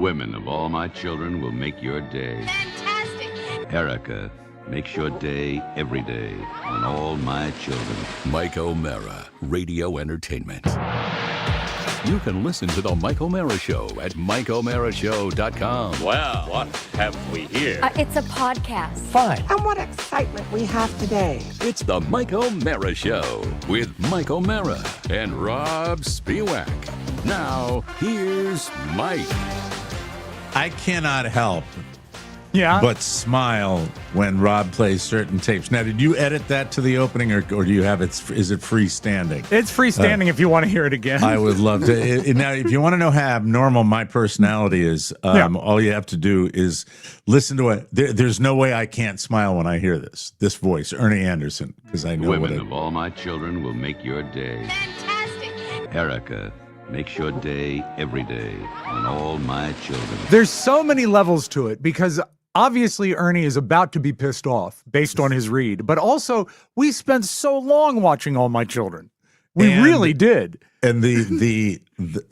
women of all my children will make your day. Fantastic! Erica makes your day every day on all my children. Mike O'Mara, Radio Entertainment. You can listen to The Mike O'Mara Show at MikeO'MaraShow.com. Well, what have we here? It's a podcast. Fine. And what excitement we have today. It's The Mike O'Mara Show with Mike O'Mara and Rob Spewak. Now, here's Mike. I cannot help Yeah. but smile when Rob plays certain tapes. Now, did you edit that to the opening, or do you have it? Is it freestanding? It's freestanding if you want to hear it again. I would love to. Now, if you want to know how abnormal my personality is, all you have to do is listen to it. There's no way I can't smile when I hear this voice, Ernie Anderson, because I know Women of all my children will make your day. Fantastic! Erica makes your day every day on all my children. There's so many levels to it because obviously Ernie is about to be pissed off based on his read, but also we spent so long watching All My Children. We really did. And the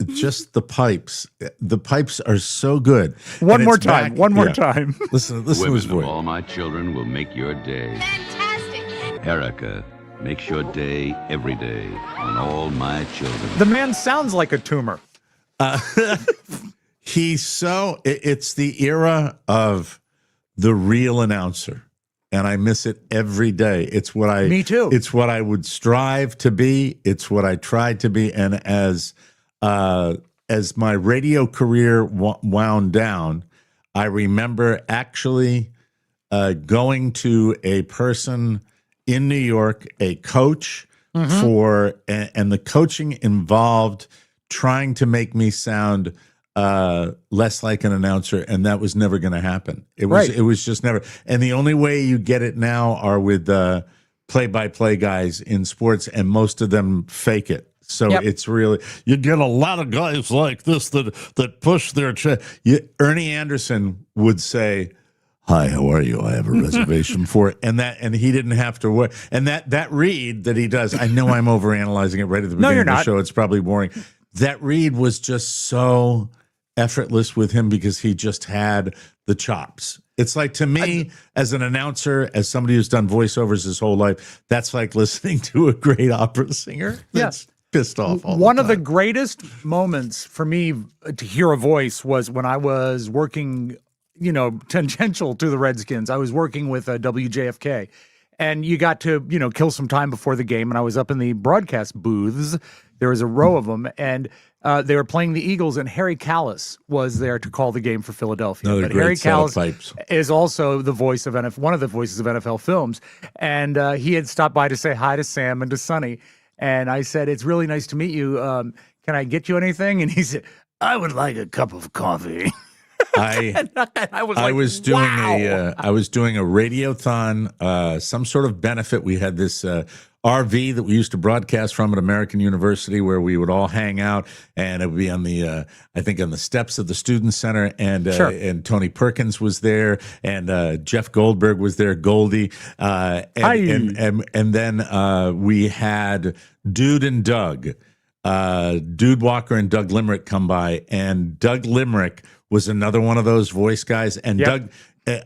just the pipes are so good. One And more it's time. back- One more yeah. time. Listen to his Women voice. of all my children will make your day. Fantastic! Erica makes your day every day on all my children. The man sounds like a tumor. It's the era of the real announcer, and I miss it every day. It's what Me too. It's what I would strive to be. It's what I tried to be. And as my radio career wound down, I remember actually going to a person in New York, a coach and the coaching involved trying to make me sound less like an announcer, and that was never going to happen. It was just never. And the only way you get it now are with play-by-play guys in sports, and most of them fake it. So it's really, you get a lot of guys like this that push their chest. Ernie Anderson would say, "Hi, how are you? I have a reservation for it." And he didn't have to work. And that read that he does, I know I'm overanalyzing it right at the beginning of the show. It's probably boring. That read was just so effortless with him because he just had the chops. It's like, to me, as an announcer, as somebody who's done voiceovers his whole life, that's like listening to a great opera singer that's pissed off all the time. One of the greatest moments for me to hear a voice was when I was working, tangential to the Redskins. I was working with WJFK, and you got to, kill some time before the game, and I was up in the broadcast booths. There was a row of them, and they were playing the Eagles, and Harry Callis was there to call the game for Philadelphia. Another but great Harry set of Callis pipes. is also the voice of one of the voices of NFL films, and he had stopped by to say hi to Sam and to Sonny, and I said, "It's really nice to meet you. Can I get you anything?" And he said, "I would like a cup of coffee." I was doing wow. I was doing a radiothon, some sort of benefit. We had this RV that we used to broadcast from at American University, where we would all hang out, and it would be on the I think on the steps of the Student Center, and and Tony Perkins was there, and Jeff Goldberg was there, Goldie, and then we had Dude and Doug. Dude Walker and Doug Limerick come by, and Doug Limerick was another one of those voice guys. And Doug,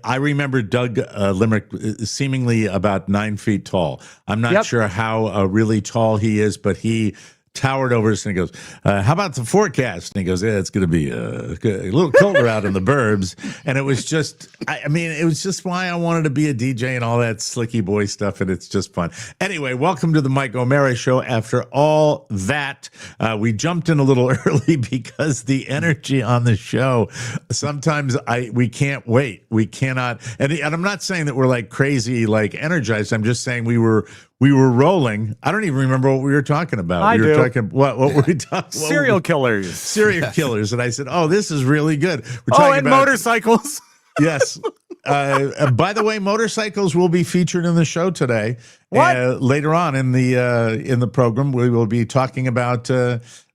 I remember Doug Limerick seemingly about 9 feet tall. I'm not sure how really tall he is, but he towered over us and he goes, "How about the forecast?" And he goes, "Yeah, it's going to be a little colder out in the burbs." And it was just, it was just why I wanted to be a DJ and all that slicky boy stuff, and it's just fun. Anyway, welcome to the Mike O'Mara Show. After all that, we jumped in a little early because the energy on the show, sometimes we can't wait. We cannot, and I'm not saying that we're like crazy, like energized. I'm just saying we were rolling. I don't even remember what we were talking about. We were talking, what were we talking? Serial killers. Serial killers. And I said, "Oh, this is really good." We're talking and about motorcycles. Yes. By the way, motorcycles will be featured in the show today. Later on in the program, we will be talking about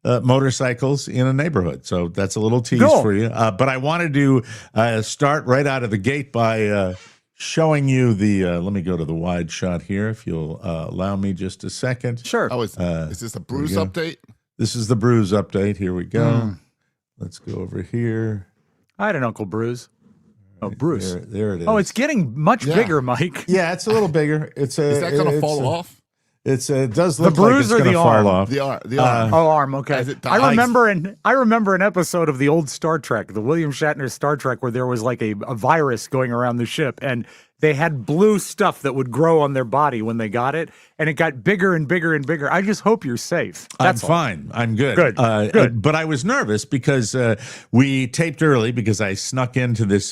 motorcycles in a neighborhood. So that's a little tease for you. But I wanted to start right out of the gate by showing you the, let me go to the wide shot here, if you'll allow me just a second. Sure. Oh, is this a Bruise update? This is the Bruise update. Here we go. Let's go over here. I had an Uncle Bruise. Oh, Bruce. There it is. Oh, it's getting much bigger, Mike. Yeah, it's a little bigger. Is that going to fall off? It does look The bruise like it's or going the to fall arm? off. The arm. Arm. Okay. As it I dies. remember an episode of the old Star Trek, the William Shatner Star Trek, where there was like a virus going around the ship, and they had blue stuff that would grow on their body when they got it, and it got bigger and bigger and bigger. I just hope you're safe. That's I'm fine. I'm good. Good. Good. But I was nervous because we taped early because I snuck into this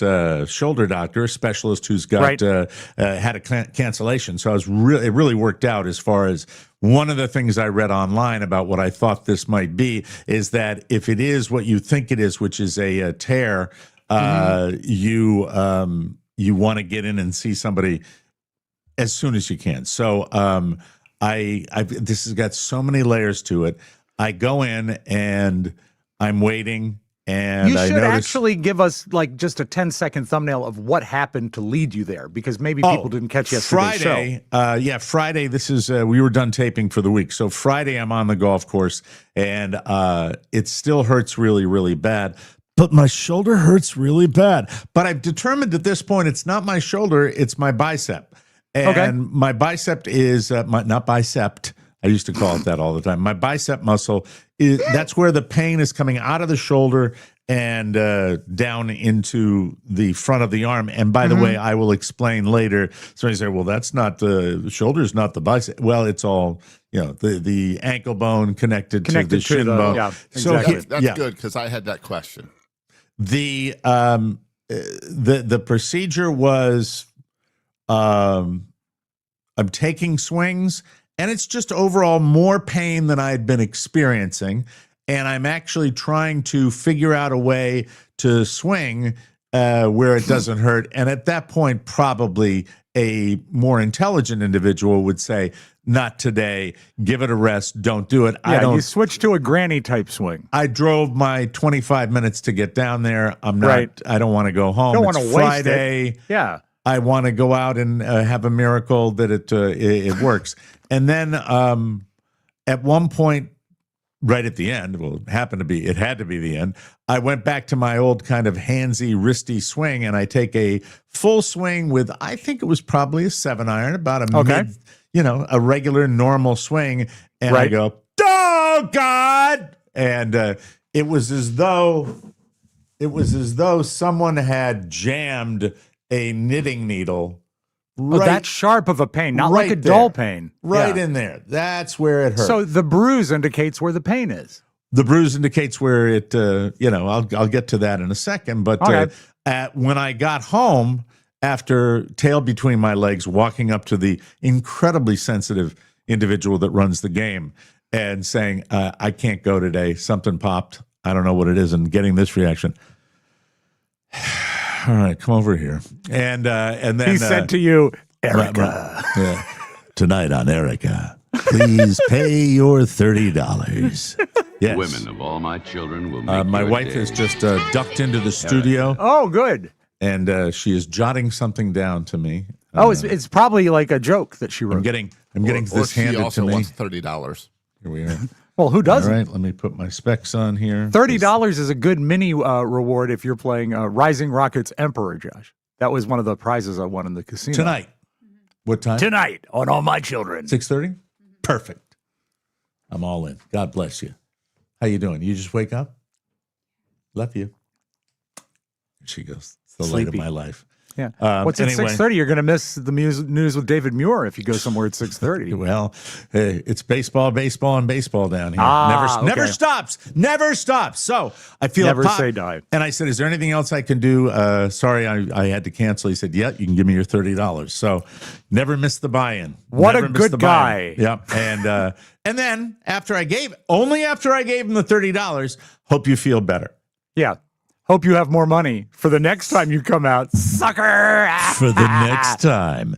shoulder doctor, a specialist who's got had a cancellation. So it really worked out as far as one of the things I read online about what I thought this might be is that if it is what you think it is, which is a tear, you want to get in and see somebody as soon as you can. So this has got so many layers to it. I go in and I'm waiting, and you I should notice, actually give us like just a 10-second thumbnail of what happened to lead you there, because maybe people didn't catch yesterday's show. Friday. This is we were done taping for the week, so Friday I'm on the golf course, and it still hurts really, really bad. But my shoulder hurts really bad. But I've determined at this point it's not my shoulder, it's my bicep. And my bicep is not bicep. I used to call it that all the time. My bicep muscle that's where the pain is coming out of the shoulder and down into the front of the arm. And by the way, I will explain later. Somebody say, well, that's not the shoulder's not the bicep. Well, it's all, the ankle bone connected to the shin bone. Yeah, So exactly. That's good, because I had that question. The procedure was I'm taking swings, and it's just overall more pain than I had been experiencing. And I'm actually trying to figure out a way to swing where it doesn't hurt. And at that point, probably a more intelligent individual would say, not today, give it a rest, don't do it. Yeah, you switch to a granny type swing. I drove my 25 minutes to get down there. I don't want to go home. Don't want to It's waste Friday. it. Yeah. I want to go out and have a miracle that it works. And then at one point, right at the end, it had to be the end, I went back to my old kind of handsy, wristy swing, and I take a full swing with, I think it was probably a 7-iron, about a regular, normal swing. And I go, oh, God! And it was as though someone had jammed a knitting needle that sharp of a pain, not like a dull pain. In there. That's where it hurt. So the bruise indicates where the pain is. The bruise indicates where it, I'll get to that in a second. But when I got home, after tail between my legs, walking up to the incredibly sensitive individual that runs the game and saying, I can't go today. Something popped. I don't know what it is. And getting this reaction. All right, come over here. And then he said to you, Erica. Tonight on Erica, please pay your $30. Yes. Women of all my children will make my your wife day. has just ducked into the studio, Oh, good. and she is jotting something down to me. It's probably like a joke that she wrote. I'm getting this she handed also to me. wants $30. Here we are. Well, who doesn't? All right, let me put my specs on here. $30 is a good mini reward if you're playing Rising Rockets Emperor, Josh. That was one of the prizes I won in the casino. Tonight. What time? Tonight on All My Children. 6:30? Perfect. I'm all in. God bless you. How you doing? You just wake up? Love you. She goes, it's the light of Sleepy. my life. Yeah. What's at anyway. 6:30? You're going to miss the news with David Muir if you go somewhere at 6:30. Well, it's baseball, and baseball down here. Never okay. Never stops. So I feel Never pop. say die. And I said, is there anything else I can do? Sorry, I had to cancel. He said, yeah, you can give me your $30. So never missed the buy-in. What Never a missed good the guy. buy-in. Yep. And then after I gave him the $30, hope you feel better. Yeah. Hope you have more money for the next time you come out, sucker. For the next time.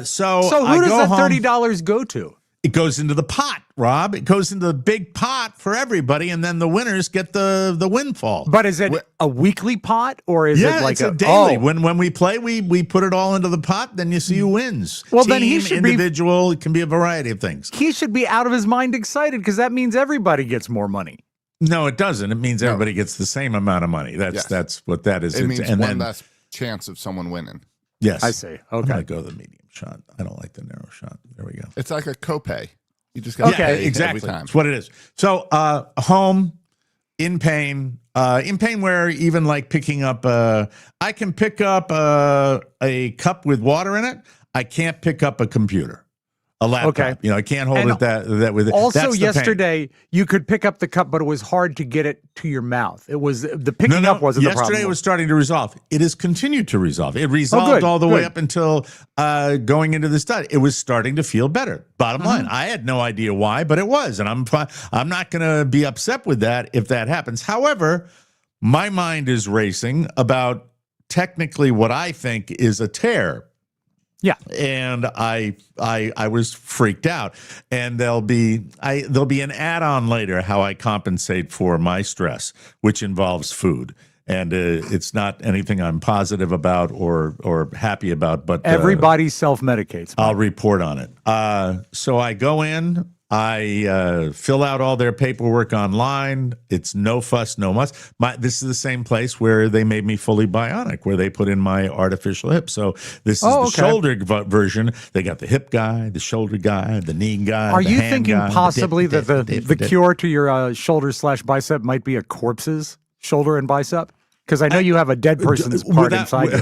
So who does that home. $30 go to? It goes into the pot, Rob. It goes into the big pot for everybody, and then the winners get the windfall. But is it a weekly pot or is it like it's a daily? Oh. When we play, we put it all into the pot. Then you see who wins. Well, Team, then he should be- individual. It can be a variety of things. He should be out of his mind excited because that means everybody gets more money. No, it doesn't. It means everybody gets the same amount of money. That's what that is. It means and one then, less chance of someone winning. yes, I see. I'm Okay. gonna go the medium shot. I don't like the narrow shot. There we go. It's like a copay. You just got to Yeah, pay exactly. every time. That's what it is. So, home, in pain where even like picking up, I can pick up a cup with water in it. I can't pick up a computer, a laptop. Okay. You know, I can't hold And it that with it. Also, That's the pain. yesterday you could pick up the cup, but it was hard to get it to your mouth. It was the picking up wasn't the problem. Yesterday it was starting to resolve. It has continued to resolve. It resolved all the way up until going into this study. It was starting to feel better. Bottom line, I had no idea why, but it was, and I'm not going to be upset with that if that happens. However, my mind is racing about technically what I think is a tear. Yeah. And I was freaked out, and there'll be an add-on later how I compensate for my stress, which involves food, and it's not anything I'm positive about or happy about, but Everybody self-medicates. I'll report on it. So I go in, I fill out all their paperwork online. It's no fuss, no muss. This is the same place where they made me fully bionic, where they put in my artificial hip. So this is the shoulder version. They got the hip guy, the shoulder guy, the knee guy. Are the you hand thinking guy, possibly that the cure to your shoulder/bicep might be a corpse's shoulder and bicep? Because I know you have a dead person's part inside you.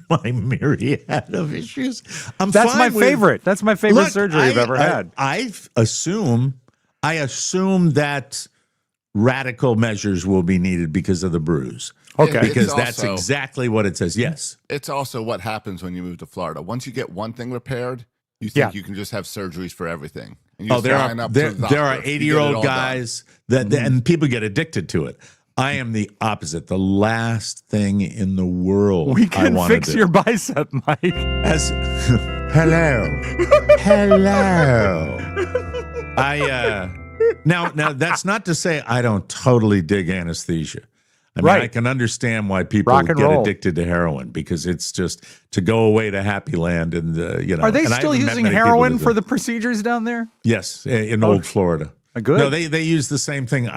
My myriad of issues. That's my favorite. That's my favorite surgery I've ever had. I assume that radical measures will be needed because of the bruise. Okay. Because that's exactly what it says. Yes. It's also what happens when you move to Florida. Once you get one thing repaired, you think you can just have surgeries for everything. And you There sign up to the are doctor. You get it 80-year-old all guys and people get addicted to it. I am the opposite. The last thing in the world We I can want fix to do. your bicep, Mike. Hello. Now that's not to say I don't totally dig anesthesia. I mean, I can understand why people Rock and get roll. addicted to heroin because it's just to go away to Happy Land and Are they and I still haven't met using many people heroin that do. for the procedures down there? Yes, in old Florida. Good. No, they use the same thing.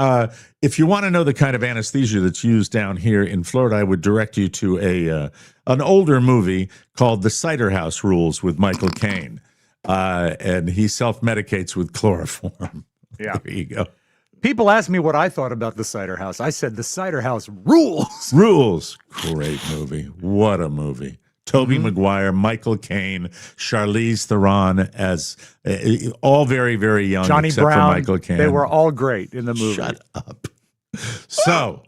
If you want to know the kind of anesthesia that's used down here in Florida, I would direct you to an older movie called The Cider House Rules with Michael Caine, and he self-medicates with chloroform. Yeah. There you go. People ask me what I thought about the Cider House. I said the Cider House rules. Rules. Great movie. What a movie. Tobey Maguire, Michael Caine, Charlize Theron as all very, very young, Johnny except Brown. for Michael Caine. They were all great in the movie. Shut up. So,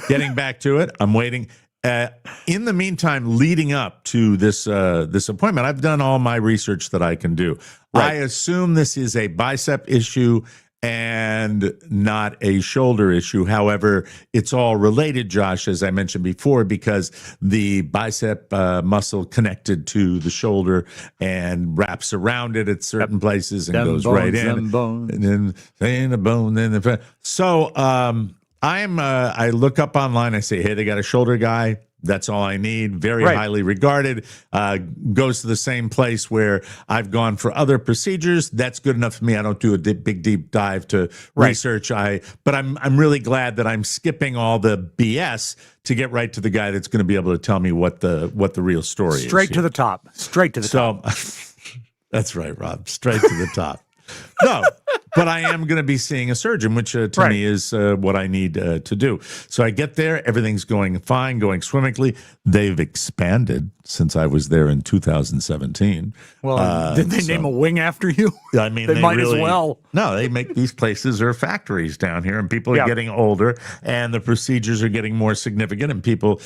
getting back to it, I'm waiting. In the meantime, leading up to this appointment, I've done all my research that I can do. Right. I assume this is a bicep issue and not a shoulder issue. However, it's all related, Josh, as I mentioned before, because the bicep muscle connected to the shoulder and wraps around it at certain places and goes right in. And then the bone, then the so I look up online. I say, hey, they got a shoulder guy. That's all I need. Very highly regarded. Goes to the same place where I've gone for other procedures. That's good enough for me. I don't do a big deep dive to research. But I'm really glad that I'm skipping all the BS to get right to the guy that's going to be able to tell me what the real story is. Straight to the top. Straight to the top. That's right, Rob. Straight to the top. No, but I am going to be seeing a surgeon, which to me is what I need to do. So I get there. Everything's going fine, going swimmingly. They've expanded since I was there in 2017. Well, did they name a wing after you? I mean, they might really, as well. No, they make these places are factories down here, and people are getting older, and the procedures are getting more significant, and people,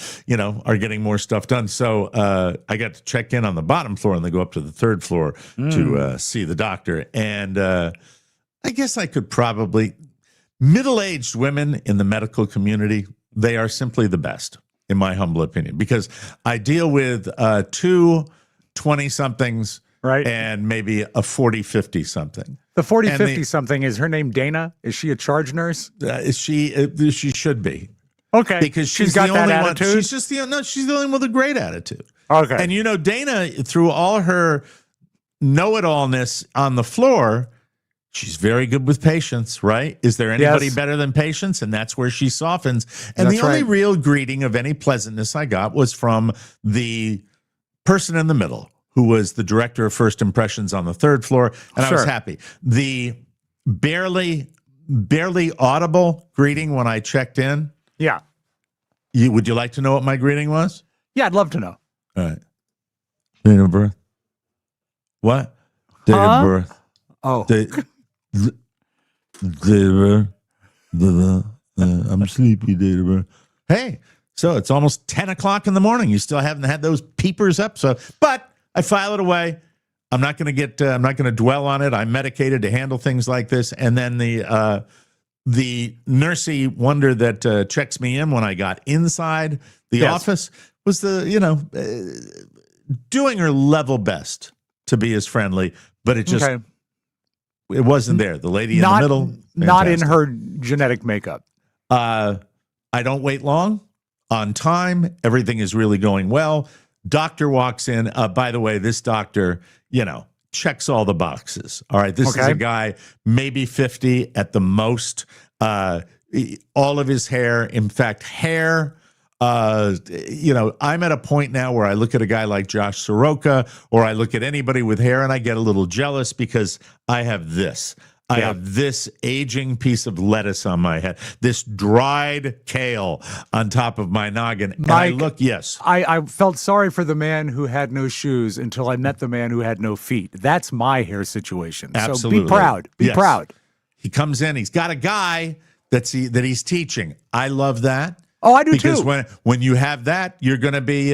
are getting more stuff done. So I got to check in on the bottom floor, and they go up to the third floor to see the doctor. And I guess I could probably middle-aged women in the medical community. They are simply the best, in my humble opinion, because I deal with two 20-somethings and maybe a 40, 50-something. The 40, 50-something, is her name Dana? Is she a charge nurse? She should be. Okay. Because she's got the that only attitude? one. She's just she's the only one with a great attitude. Okay. And Dana, through all her know-it-allness on the floor, She's very good with patience, right? Is there anybody Yes. better than patience? And that's where she softens. And That's the only right. real greeting of any pleasantness I got was from the person in the middle, who was the director of first impressions on the third floor. And I was Sure. happy. The barely audible greeting when I checked in. Yeah. Would you like to know what my greeting was? Yeah, I'd love to know. All right. Date of birth. What? Date Huh? of birth. Oh. I'm sleepy, date of birth. Hey, so it's almost 10 o'clock in the morning. You still haven't had those peepers up. But I file it away. I'm not going to dwell on it. I'm medicated to handle things like this. And then the nursey wonder that checks me in when I got inside the office was doing her level best to be as friendly, but it just, it wasn't there. The lady in the middle, not in fantastic. her genetic makeup. I don't wait long, on time. Everything is really going well. Doctor walks in. By the way, this doctor, checks all the boxes. All right. This is a guy, maybe 50 at the most. All of his hair, in fact, I'm at a point now where I look at a guy like Josh Soroka, or I look at anybody with hair and I get a little jealous because I have this. I have this aging piece of lettuce on my head, this dried kale on top of my noggin. And I look, I felt sorry for the man who had no shoes until I met the man who had no feet. That's my hair situation. Absolutely. So be proud. Be proud. He comes in, he's got a guy that he's teaching. I love that. Oh, I do because too. when you have that, you're going to be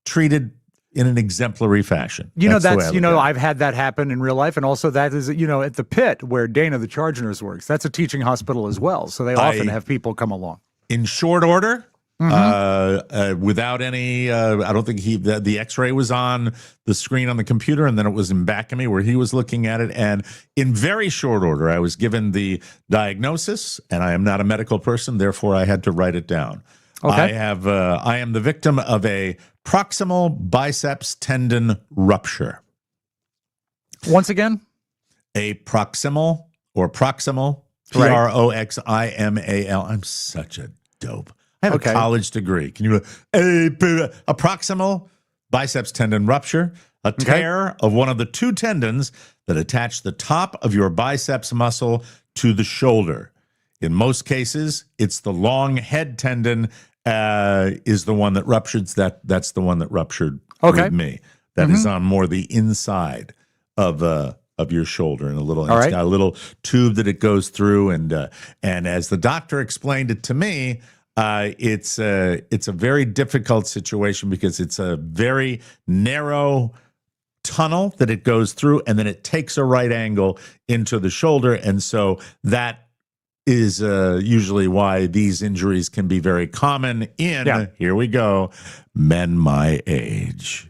treated in an exemplary fashion. I've had that happen in real life. And also that is, at the pit where Dana, the charge nurse, works. That's a teaching hospital as well. So they often have people come along. In short order, without any, I don't think the x-ray was on the screen on the computer, and then it was in back of me where he was looking at it. And in very short order, I was given the diagnosis, and I am not a medical person, therefore I had to write it down. Okay. I am the victim of a proximal biceps tendon rupture. Once again? A proximal, proximal, Proximal. I'm such a dope. I have a college degree. Can you a proximal biceps tendon rupture, a tear of one of the two tendons that attach the top of your biceps muscle to the shoulder. In most cases, it's the long head tendon is the one that ruptured. That's the one that ruptured with me. That is on more the inside of your shoulder, and it's got a little tube that it goes through. And as the doctor explained it to me, it's a very difficult situation because it's a very narrow tunnel that it goes through, and then it takes a right angle into the shoulder, and so that is usually why these injuries can be very common in, here we go, men my age.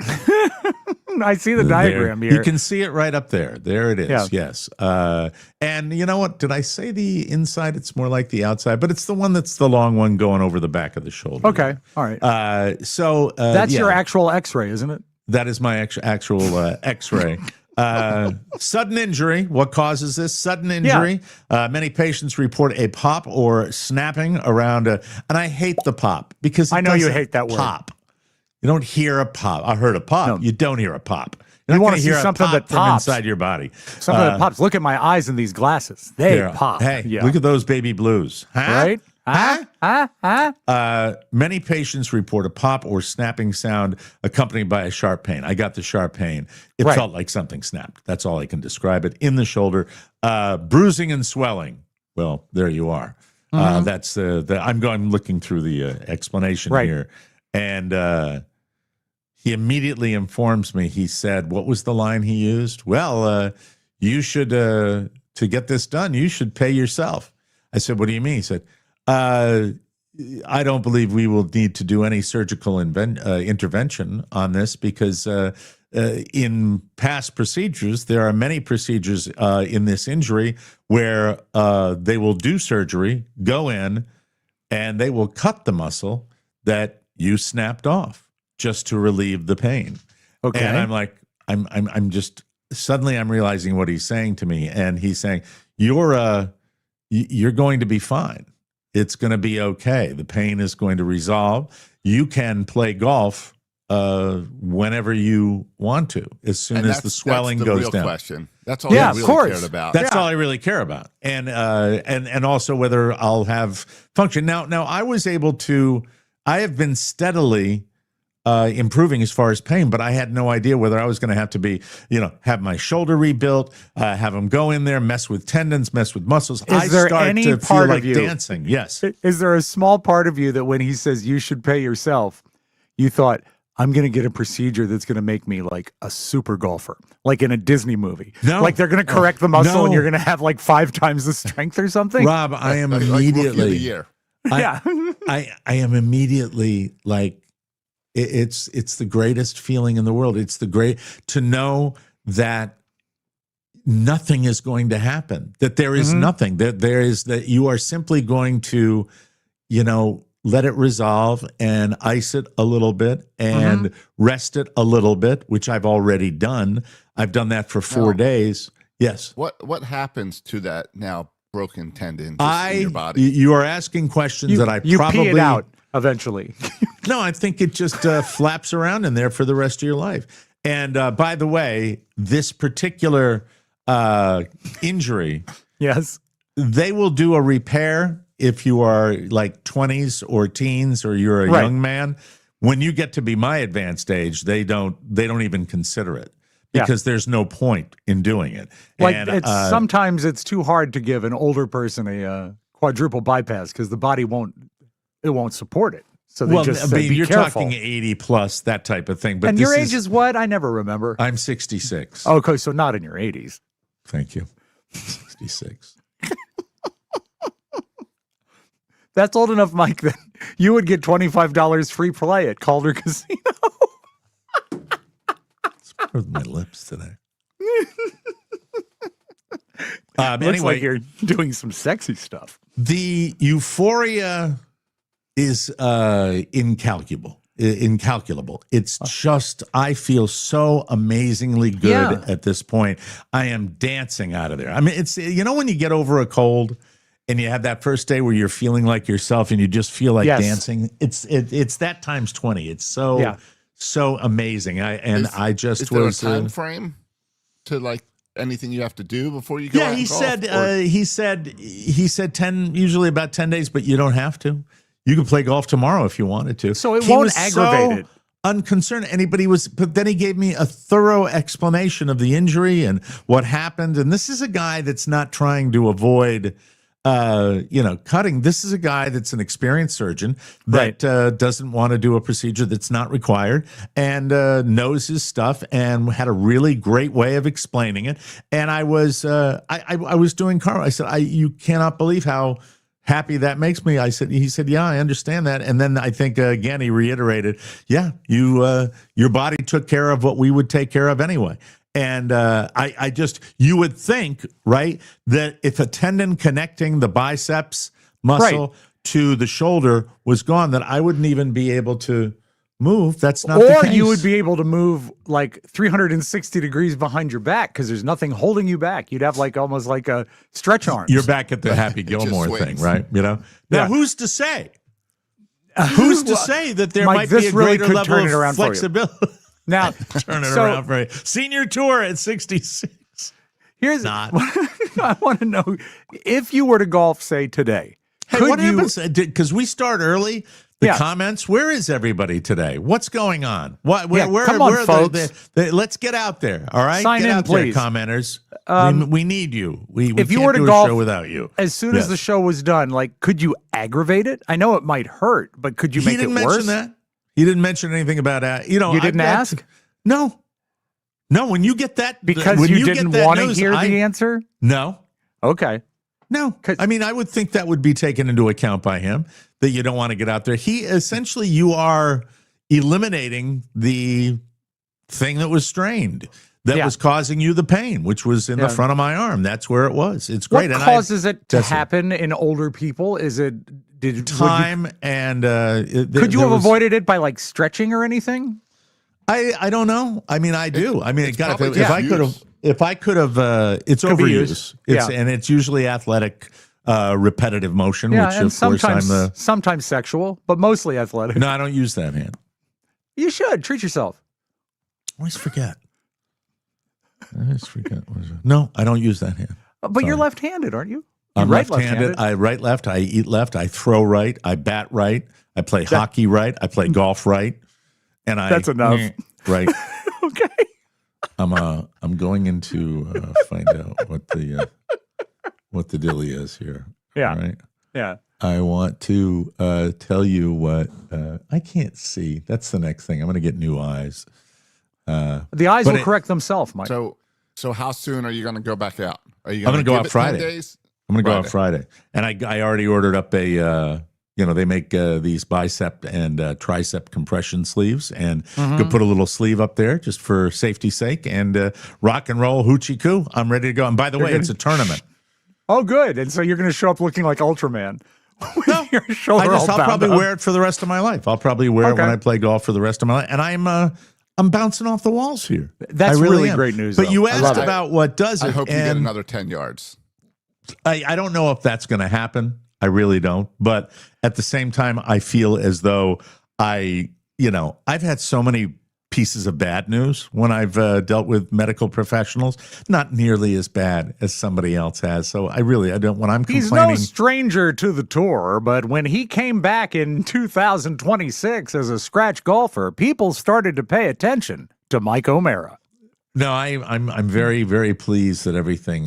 I see the diagram here. You can see it right up there. There it is, yes. And you know what? Did I say the inside? It's more like the outside, but it's the one that's the long one going over the back of the shoulder. Okay, all right. That's your actual x-ray, isn't it? That is my actual x-ray. Sudden injury. What causes this? Sudden injury. Many patients report a pop or snapping around and I hate the pop because I know you hate that word. Pop. You don't hear a pop. I heard a pop. No. You don't hear a pop. You want to hear something that from pops inside your body. Something that pops. Look at my eyes in these glasses. They pop. Hey, look at those baby blues. Huh? Right? Many patients report a pop or snapping sound accompanied by a sharp pain. I got the sharp pain. It felt like something snapped. That's all I can describe it. In the shoulder. Bruising and swelling. Well, there you are. That's I'm looking through the explanation here. And he immediately informs me. He said, what was the line he used? Well, you should, to get this done, you should pay yourself. I said, what do you mean? He said, I don't believe we will need to do any surgical intervention on this because in past procedures, there are many procedures in this injury where they will do surgery, go in, and they will cut the muscle that you snapped off just to relieve the pain. Okay. And I'm like, I'm just suddenly I'm realizing what he's saying to me, and he's saying, you're going to be fine. It's going to be okay. The pain is going to resolve. You can play golf whenever you want to, as soon as the swelling that's the goes real down. Question. That's all I really cared about. That's all I really care about, and also whether I'll have function. Now I was able to. I have been steadily improving as far as pain, but I had no idea whether I was going to have to be, have my shoulder rebuilt, have them go in there, mess with tendons, mess with muscles. Is there any to part feel of like you dancing? Yes. Is there a small part of you that when he says you should pay yourself, you thought, I'm going to get a procedure that's going to make me like a super golfer, like in a Disney movie? No. Like they're going to correct the muscle No. and you're going to have like 5 times the strength or something? Rob, I am Like Rookie of the immediately. Year. I am immediately like, it's the greatest feeling in the world. It's to know that nothing is going to happen, that there is nothing, that you are simply going to, let it resolve and ice it a little bit and rest it a little bit, which I've already done. I've done that for 4 days. Yes. What happens to that now broken tendon in your body? You are asking questions that I you probably pee it out eventually. No, I think it just flaps around in there for the rest of your life. And by the way, this particular injury, Yes. they will do a repair if you are like 20s or teens or you're a young man. When you get to be my advanced age, they don't even consider it because there's no point in doing it. Like And, sometimes it's too hard to give an older person a quadruple bypass because the body won't support it. So they just say, be you're careful. talking 80 plus, that type of thing. But And your age is what? I never remember. I'm 66. Okay, so not in your 80s. Thank you. 66. That's old enough, Mike, that you would get $25 free play at Calder Casino. It's part of my lips today. Looks Anyway, like you're doing some sexy stuff. the euphoria is incalculable. It's just, I feel so amazingly good at this point. I am dancing out of there. I mean, it's, when you get over a cold and you have that first day where you're feeling like yourself and you just feel like dancing, it's that times 20. It's so amazing. I just is there was a time frame to like anything you have to do before you go? Yeah, he said 10, usually about 10 days, but you don't have to. You can play golf tomorrow if you wanted to. So it He won't was aggravate it. Unconcerned. But then he gave me a thorough explanation of the injury and what happened. And this is a guy that's not trying to avoid, cutting. This is a guy that's an experienced surgeon that doesn't want to do a procedure that's not required and knows his stuff and had a really great way of explaining it. And I was doing Carl. I said, you cannot believe how happy that makes me. He said, yeah, I understand that. And then I think again, he reiterated, yeah, your body took care of what we would take care of anyway. And you would think, right, that if a tendon connecting the biceps muscle to the shoulder was gone, that I wouldn't even be able to move. That's not the case. Or you would be able to move like 360 degrees behind your back because there's nothing holding you back. You'd have like almost like a stretch arm. You're back at the Happy Gilmore thing, right? Now, who's to say? Who's to say that there Mike, might be a really greater could level turn it of around for you. flexibility? Now, Turn it around for you. Senior tour at 66. Here's Not. I want to know if you were to golf, say today. Hey, what happens? Because we start early. The comments. Where is everybody today? What's going on? Where come on, where folks. let's get out there. All right, Sign get in, out please. there, commenters. We need you. We if you can't were to do golf a show without you. As soon as the show was done, like, could you aggravate it? I know it might hurt, but could you make it worse? He didn't mention that. He didn't mention anything about You didn't ask? No. When you get that Because when you get didn't that want to news, hear the answer? No. Okay. No, I mean, I would think that would be taken into account by him, that you don't want to get out there. You are eliminating the thing that was strained, that was causing you the pain, which was in the front of my arm. That's where it was. It's great. What causes it to happen in older people? Is it time and could you have avoided it by like stretching or anything? I don't know. I mean, I do. I mean, It's God, probably if I just could have. use. if I could have, it's Could be overuse. used. And it's usually athletic, repetitive motion, Yeah, which and of course sometimes sexual, but mostly athletic. No, I don't use that hand. You should treat yourself. I always forget. No, I don't use that hand. But you're left-handed, aren't you? I'm right left-handed. I right, left. I eat left. I throw right. I bat right. I play hockey right. I play golf right. And That's enough. Right. Okay. I'm going into find out what the dilly is here. Yeah. Right. Yeah. I want to tell you what I can't see. That's the next thing. I'm going to get new eyes. The eyes will correct themselves, Mike. So how soon are you going to go back out? Are you I'm going to go out it 10 Friday. days? I'm going to go out Friday. And I already ordered up a, they make these bicep and tricep compression sleeves, and go put a little sleeve up there just for safety's sake, and rock and roll hoochie coo. I'm ready to go. And by the way, it's a tournament. Oh, good. And so you're going to show up looking like Ultraman. No, your shoulder I'll probably wear it for the rest of my life. I'll probably wear it when I play golf for the rest of my life. And I'm bouncing off the walls here. That's really great news. But though. you asked about what does it. I hope you get another 10 yards. I don't know if that's going to happen. I really don't. But at the same time, I feel as though I've had so many pieces of bad news when I've dealt with medical professionals, not nearly as bad as somebody else has. So I don't, when I'm complaining. He's no stranger to the tour, but when he came back in 2026 as a scratch golfer, people started to pay attention to Mike O'Mara. No, I'm very, very pleased that everything,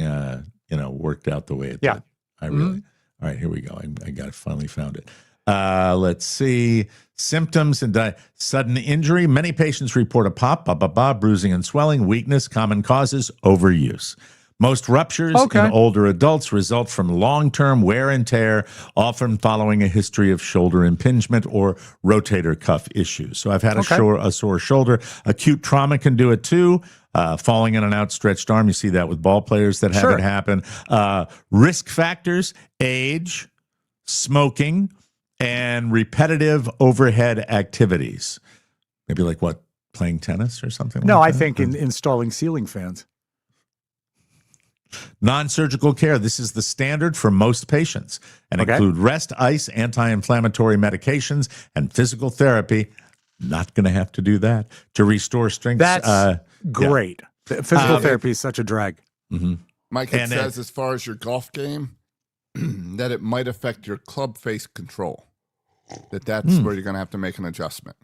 worked out the way it did. I really. All right, here we go. I finally found it. Let's see. Symptoms and sudden injury. Many patients report a pop, bruising and swelling, weakness, common causes, overuse. Most ruptures in older adults result from long-term wear and tear, often following a history of shoulder impingement or rotator cuff issues. So I've had a sore shoulder. Acute trauma can do it too. Falling on an outstretched arm. You see that with ball players that have it happen. Risk factors, age, smoking, and repetitive overhead activities. Maybe like what, playing tennis or something like that? No, I think installing ceiling fans. Non-surgical care. This is the standard for most patients and include rest, ice, anti-inflammatory medications, and physical therapy. Not going to have to do that to restore strength. That's great. Physical therapy is such a drag. Mm-hmm. Mike, it says as far as your golf game, that it might affect your club face control. That's where you're going to have to make an adjustment.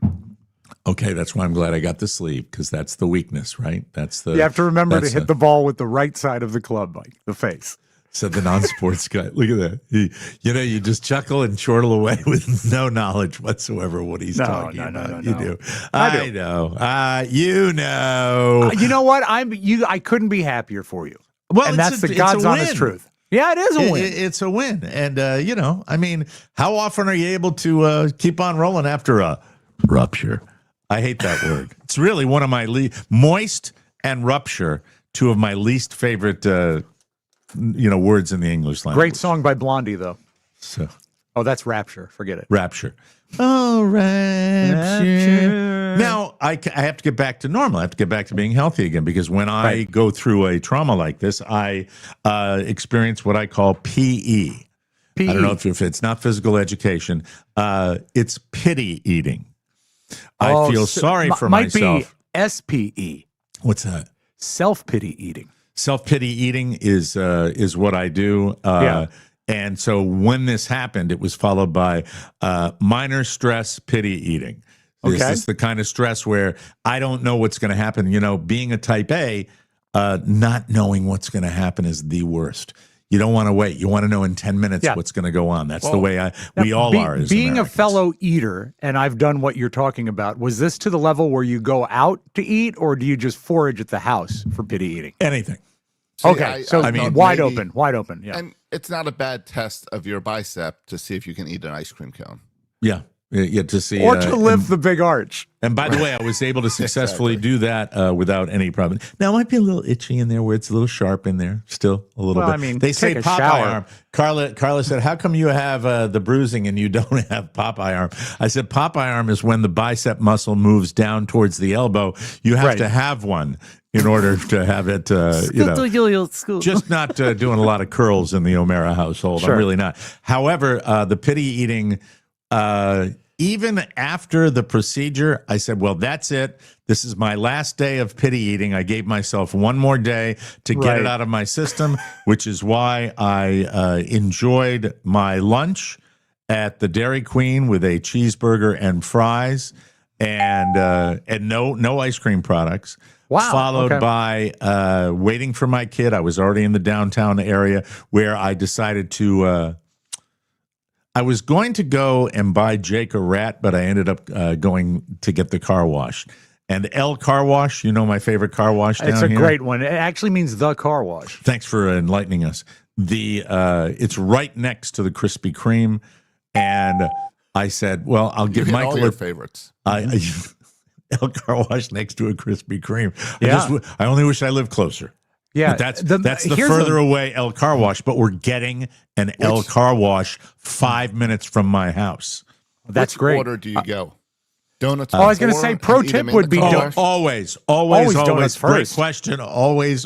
Okay, that's why I'm glad I got the sleeve, because that's the weakness, right? You have to remember to hit the ball with the right side of the club, Mike, the face. Said the non-sports guy. Look at that. You just chuckle and chortle away with no knowledge whatsoever what he's talking about. You do. I know. You know. You know what? I couldn't be happier for you. Well, and that's the God's honest truth. Yeah, it is a win. It's a win. And, how often are you able to keep on rolling after a rupture? I hate that word. It's really one of my moist and rupture, two of my least favorite words in the English language. Great song by Blondie, though. Oh, that's Rapture. Forget it. Rapture. Oh, Rapture. Now, I have to get back to normal. I have to get back to being healthy again, because when I go through a trauma like this, I experience what I call PE. I don't know if it's not physical education. It's pity eating. I feel sorry for myself. Might be SPE. What's that? Self-pity eating. Self-pity eating is what I do. And so when this happened, it was followed by minor stress pity eating. This is the kind of stress where I don't know what's going to happen. Being a type A, not knowing what's going to happen is the worst. You don't want to wait. You want to know in 10 minutes what's going to go on. That's the way we all are as being Americans. A fellow eater, and I've done what you're talking about, was this to the level where you go out to eat, or do you just forage at the house for pity eating? Anything. See, wide open, yeah. And it's not a bad test of your bicep to see if you can eat an ice cream cone. Yeah. to see or to lift the big arch. And by the way, I was able to successfully do that without any problem. Now, it might be a little itchy in there where it's a little sharp in there, still a little bit. I mean, they say take a Popeye shower. arm. Carla said, how come you have the bruising and you don't have Popeye arm? I said, Popeye arm is when the bicep muscle moves down towards the elbow. You have to have one in order to have it, just not doing a lot of curls in the O'Mara household. Sure. I'm really not. However, the pity eating, even after the procedure, I said, well, that's it. This is my last day of pity eating. I gave myself one more day to get it out of my system, which is why I enjoyed my lunch at the Dairy Queen with a cheeseburger and fries and no ice cream products. Wow. Followed by waiting for my kid. I was already in the downtown area where I decided to I was going to go and buy Jake a rat, but I ended up going to get the car washed. And L Car Wash, you know my favorite car wash down here? It's a great one. It actually means the car wash. Thanks for enlightening us. It's right next to the Krispy Kreme, and I said, well, I'll give Michael all your favorites. L Car Wash next to a Krispy Kreme. Yeah. I only wish I lived closer. Yeah, But that's the further away L Car Wash, but we're getting an L Car Wash 5 minutes from my house. That's Which great. order do you go? Donuts. I was gonna before say, and pro eat tip them in would the be car don't- wash? Always donuts Great first. question. Always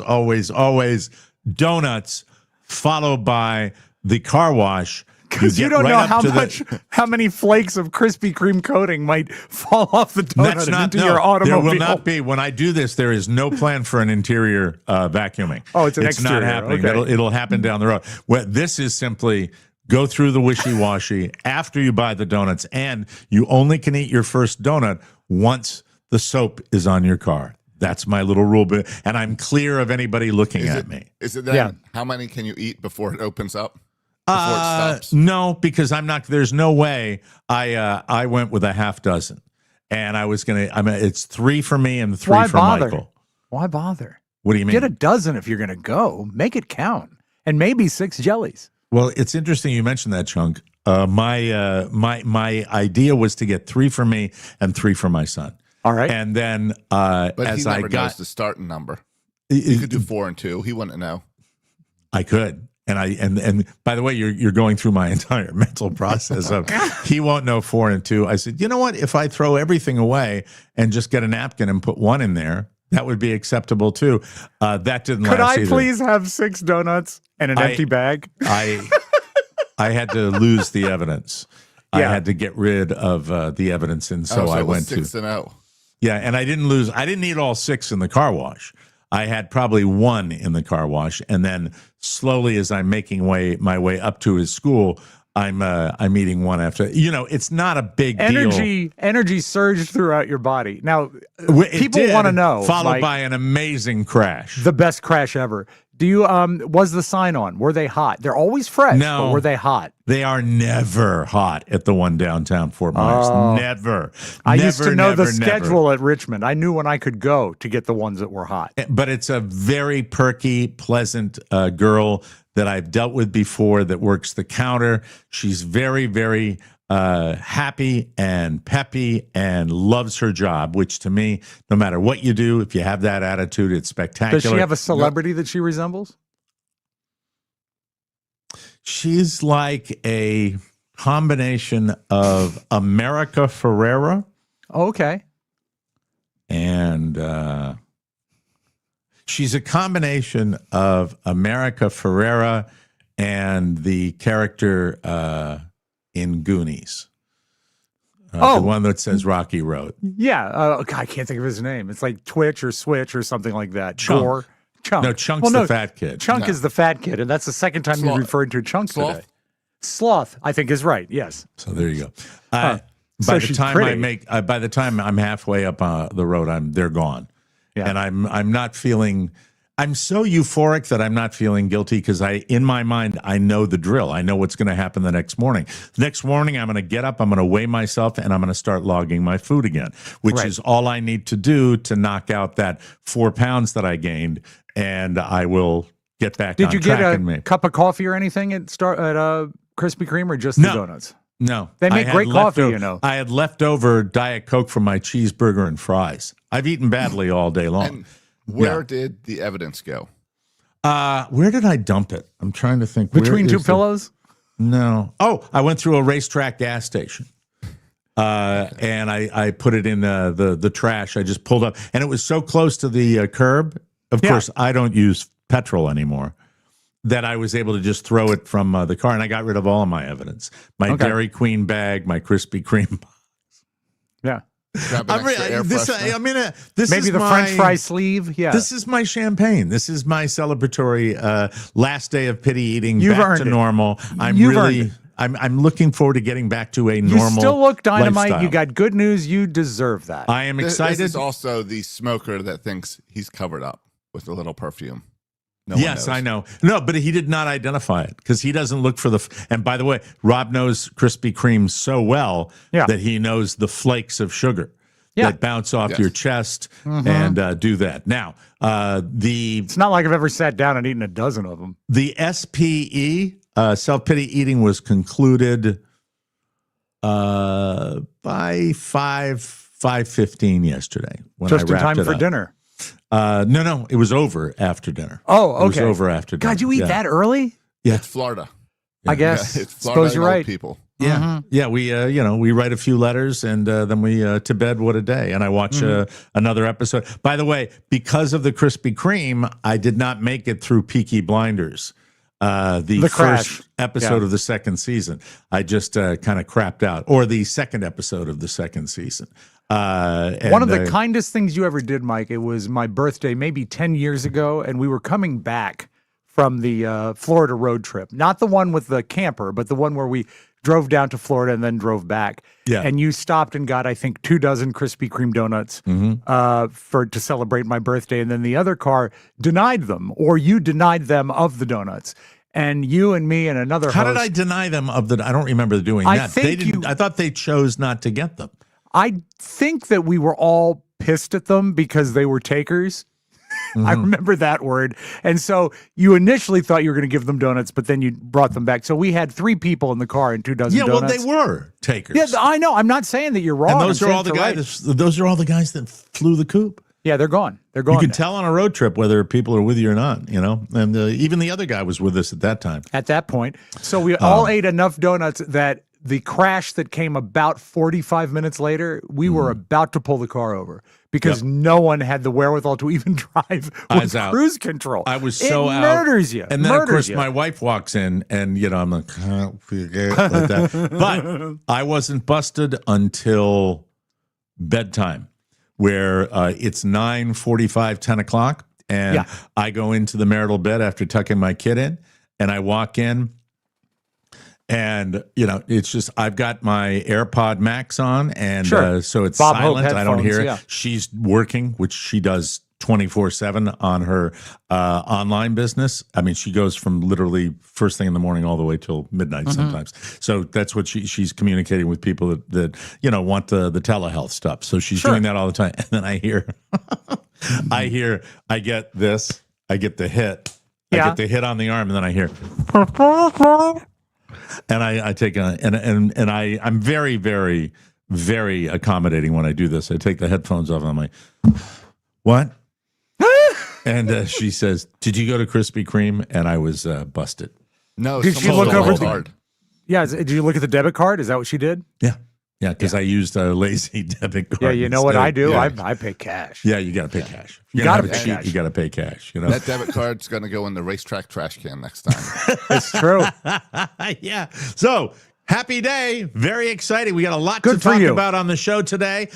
donuts, followed by the car wash. Because you get don't right know up how many flakes of Krispy Kreme coating might fall off the donut That's and not into no. your automobile. There will not be. When I do this, there is no plan for an interior vacuuming. Oh, it's an not exterior. happening. Okay. It'll happen down the road. Well, this is simply go through the wishy-washy after you buy the donuts, and you only can eat your first donut once the soap is on your car. That's my little rule, and I'm clear of anybody looking at me. Is it then? Yeah. How many can you eat before it opens up? Before it stops? No, because I'm not. There's no way. I went with a half dozen, and I was gonna. It's 3 for me and 3 Why for bother? Michael. Why bother? What do you mean? Get a dozen if you're going to go. Make it count, and maybe 6 jellies. Well, it's interesting you mentioned that, Chunk. My idea was to get 3 for me and 3 for my son. All right. And then But as he I never knows got, the starting number. You could do 4 and 2. He wouldn't know. I could. And by the way, you're going through my entire mental process of he won't know 4 and 2. I said, you know what? If I throw everything away and just get a napkin and put 1 in there, that would be acceptable too. That didn't Could last I either. please have 6 donuts and an empty bag? I had to lose the evidence. I Yeah. had to get rid of the evidence, and so So I it was went to 6 and 0. yeah. And I didn't lose. I didn't eat all 6 in the car wash. I had probably 1 in the car wash, and then slowly, as I'm making my way up to his school, I'm eating 1 after. It's not a big deal. Energy surged throughout your body. Now, It people did, want to know, followed like, by an amazing crash. the best crash ever. Do you was the sign on? Were they hot? They're always fresh. No. But were they hot? They are never hot at the one downtown Fort Myers. Never. I used to know the never. schedule at Richmond. I knew when I could go to get the ones that were hot. But it's a very perky, pleasant girl that I've dealt with before that works the counter. She's very, very happy and peppy and loves her job, which to me, no matter what you do, if you have that attitude, it's spectacular. Does she have a celebrity that she resembles? She's like a combination of America Ferrera Oh, okay. and she's a combination of America Ferrera and the character in Goonies. The one that says Rocky Road. Yeah. God, I can't think of his name. It's like Twitch or Switch or something like that. Chunk. Chunk. No, Chunk's the fat kid. Chunk No. is the fat kid, and that's the second time you Sloth. referred to Chunk Sloth? today. Sloth, I think, is right. Yes. So there you go. So By the she's time pretty. by the time I'm halfway up the road, they're gone, Yeah. and I'm not feeling. I'm so euphoric that I'm not feeling guilty because in my mind, I know the drill. I know what's going to happen the next morning. The next morning, I'm going to get up, I'm going to weigh myself, and I'm going to start logging my food again, which Right. is all I need to do to knock out that 4 pounds that I gained, and I will get back Did on you get track a and make. cup of coffee or anything at Krispy Kreme or just the donuts? No. They make I had great coffee, leftover- you know. I had leftover Diet Coke from my cheeseburger and fries. I've eaten badly all day long. And where did the evidence go? Where did I dump it? I'm trying to think. Between Where two is pillows? No. Oh, I went through a racetrack gas station. And I put it in the trash. I just pulled up, and it was so close to the curb. Of course, I don't use petrol anymore. That I was able to just throw it from the car, and I got rid of all of my evidence. My Dairy Queen bag, my Krispy Kreme. Yeah. Grab an extra air freshener? This Maybe is the my, French fry sleeve. Yeah. This is my champagne. This is my celebratory last day of pity eating. You've back earned to it. normal. You've earned it. I'm looking forward to getting back to a you normal. still look dynamite. lifestyle. You got good news. You deserve that. I am excited. This is also the smoker that thinks he's covered up with a little perfume. No one Yes, knows. I know. No, but he did not identify it because he doesn't look for the. And by the way, Rob knows Krispy Kreme so well that he knows the flakes of sugar that bounce off your chest and do that. Now, It's not like I've ever sat down and eaten a dozen of them. the SPE, self-pity eating, was concluded by 5:15 yesterday when Just I in wrapped time it for up. dinner. No, it was over after dinner. Oh, okay. It was over after dinner. God, you eat that early? Yeah. It's Florida. I guess. It's Florida Suppose you're and old right. people. Yeah, yeah. We, we write a few letters and then we to bed. What a day! And I watch another episode. By the way, because of the Krispy Kreme, I did not make it through Peaky Blinders, the Crash. first episode of the second season. I just kind of crapped out, or the second episode of the second season. One of the kindest things you ever did, Mike, it was my birthday maybe 10 years ago, and we were coming back from the Florida road trip. Not the one with the camper, but the one where we drove down to Florida and then drove back. Yeah. And you stopped and got, I think, 2 dozen Krispy Kreme donuts to celebrate my birthday. And then the other car denied them, or you denied them of the donuts. And you and me and another How host. did I deny them of the? I don't remember doing I that. think They didn't. you- I thought they chose not to get them. I think that we were all pissed at them because they were takers. I remember that word. And so you initially thought you were going to give them donuts, but then you brought them back. So we had 3 people in the car and 2 dozen Yeah, donuts. well, they were takers. Yeah, I know. I'm not saying that you're wrong. and those I'm are saying all the you're right. guys. Those are all the guys that flew the coop. Yeah, they're gone. They're gone. You can now. tell on a road trip whether people are with you or not, And even the other guy was with us at that time. At that point. So we all ate enough donuts that the crash that came about 45 minutes later, we were about to pull the car over because no one had the wherewithal to even drive Eyes with out. cruise control. I was so it out. murders you. And then, of Murders course, you. my wife walks in, and I'm like, like that. But I wasn't busted until bedtime, where it's 9:45, 10 o'clock, and I go into the marital bed after tucking my kid in, and I walk in. And, it's just, I've got my AirPod Max on, and so it's Bob Hope silent. I don't hear it. headphones, yeah. She's working, which she does 24/7 on her online business. I mean, she goes from literally first thing in the morning all the way till midnight sometimes. So that's what she's communicating with people that want the telehealth stuff. So she's doing that all the time. And then I hear, I get this, I get the hit. I get the hit on the arm, and then I hear, and I take I'm very, very, very accommodating when I do this. I take the headphones off, and I'm like, what? And she says, "Did you go to Krispy Kreme?" And I was busted. No, Did she someone look stole over my the- card. Yeah, did you look at the debit card? Is that what she did? Yeah, because I used a lazy debit card. Yeah, you know what instead. I do? Yeah. I pay cash. Yeah, you got to pay cash. You gotta gotta pay cheat. cash. You got to pay cash. That debit card's going to go in the racetrack trash can next time. It's true. Yeah. So happy day. Very exciting. We got a lot Good to for talk you. about on the show today,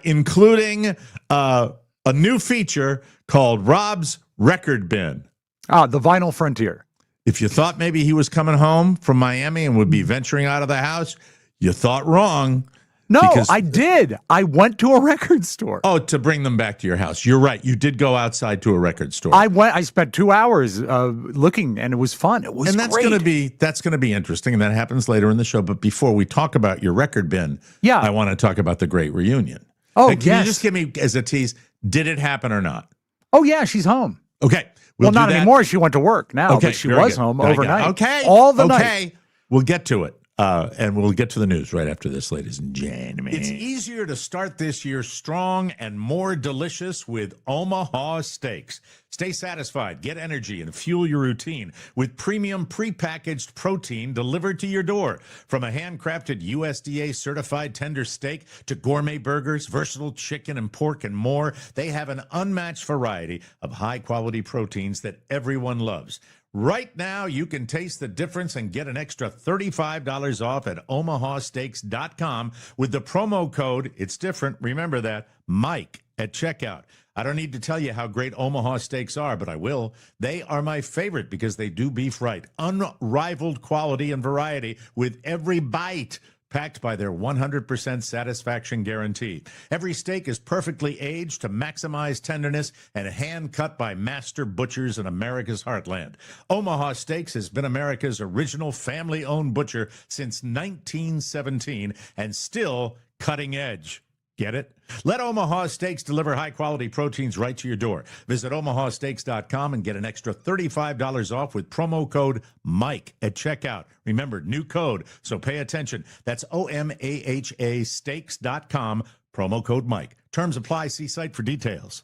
including a new feature called Rob's Record Bin. The vinyl frontier. If you thought maybe he was coming home from Miami and would be venturing out of the house, you thought wrong. No, Because- I did. I went to a record store. Oh, to bring them back to your house. You're right. You did go outside to a record store. I spent 2 hours looking, and it was fun. It was and that's great. going to be interesting, and that happens later in the show. But before we talk about your record bin, I want to talk about the great reunion. Oh, Can yes. you just give me as a tease? Did it happen or not? Oh, yeah, she's home. Okay, Well, do not that. anymore. She went to work now, Okay, but she very was good. home Very good. overnight. Okay, All the okay. night. We'll get to it. And we'll get to the news right after this, ladies and gentlemen. It's easier to start this year strong and more delicious with Omaha Steaks. Stay satisfied, get energy, and fuel your routine with premium prepackaged protein delivered to your door. From a handcrafted USDA-certified tender steak to gourmet burgers, versatile chicken and pork, and more, they have an unmatched variety of high-quality proteins that everyone loves. Right now, you can taste the difference and get an extra $35 off at omahasteaks.com with the promo code, it's different, remember that, Mike at checkout. I don't need to tell you how great Omaha Steaks are, but I will. They are my favorite because they do beef right. Unrivaled quality and variety with every bite, packed by their 100% satisfaction guarantee. Every steak is perfectly aged to maximize tenderness and hand-cut by master butchers in America's heartland. Omaha Steaks has been America's original family-owned butcher since 1917 and still cutting edge. Get it? Let Omaha Steaks deliver high-quality proteins right to your door. Visit omahasteaks.com and get an extra $35 off with promo code Mike at checkout. Remember, new code, so pay attention. That's OMAHA steaks.com, promo code Mike. Terms apply. See site for details.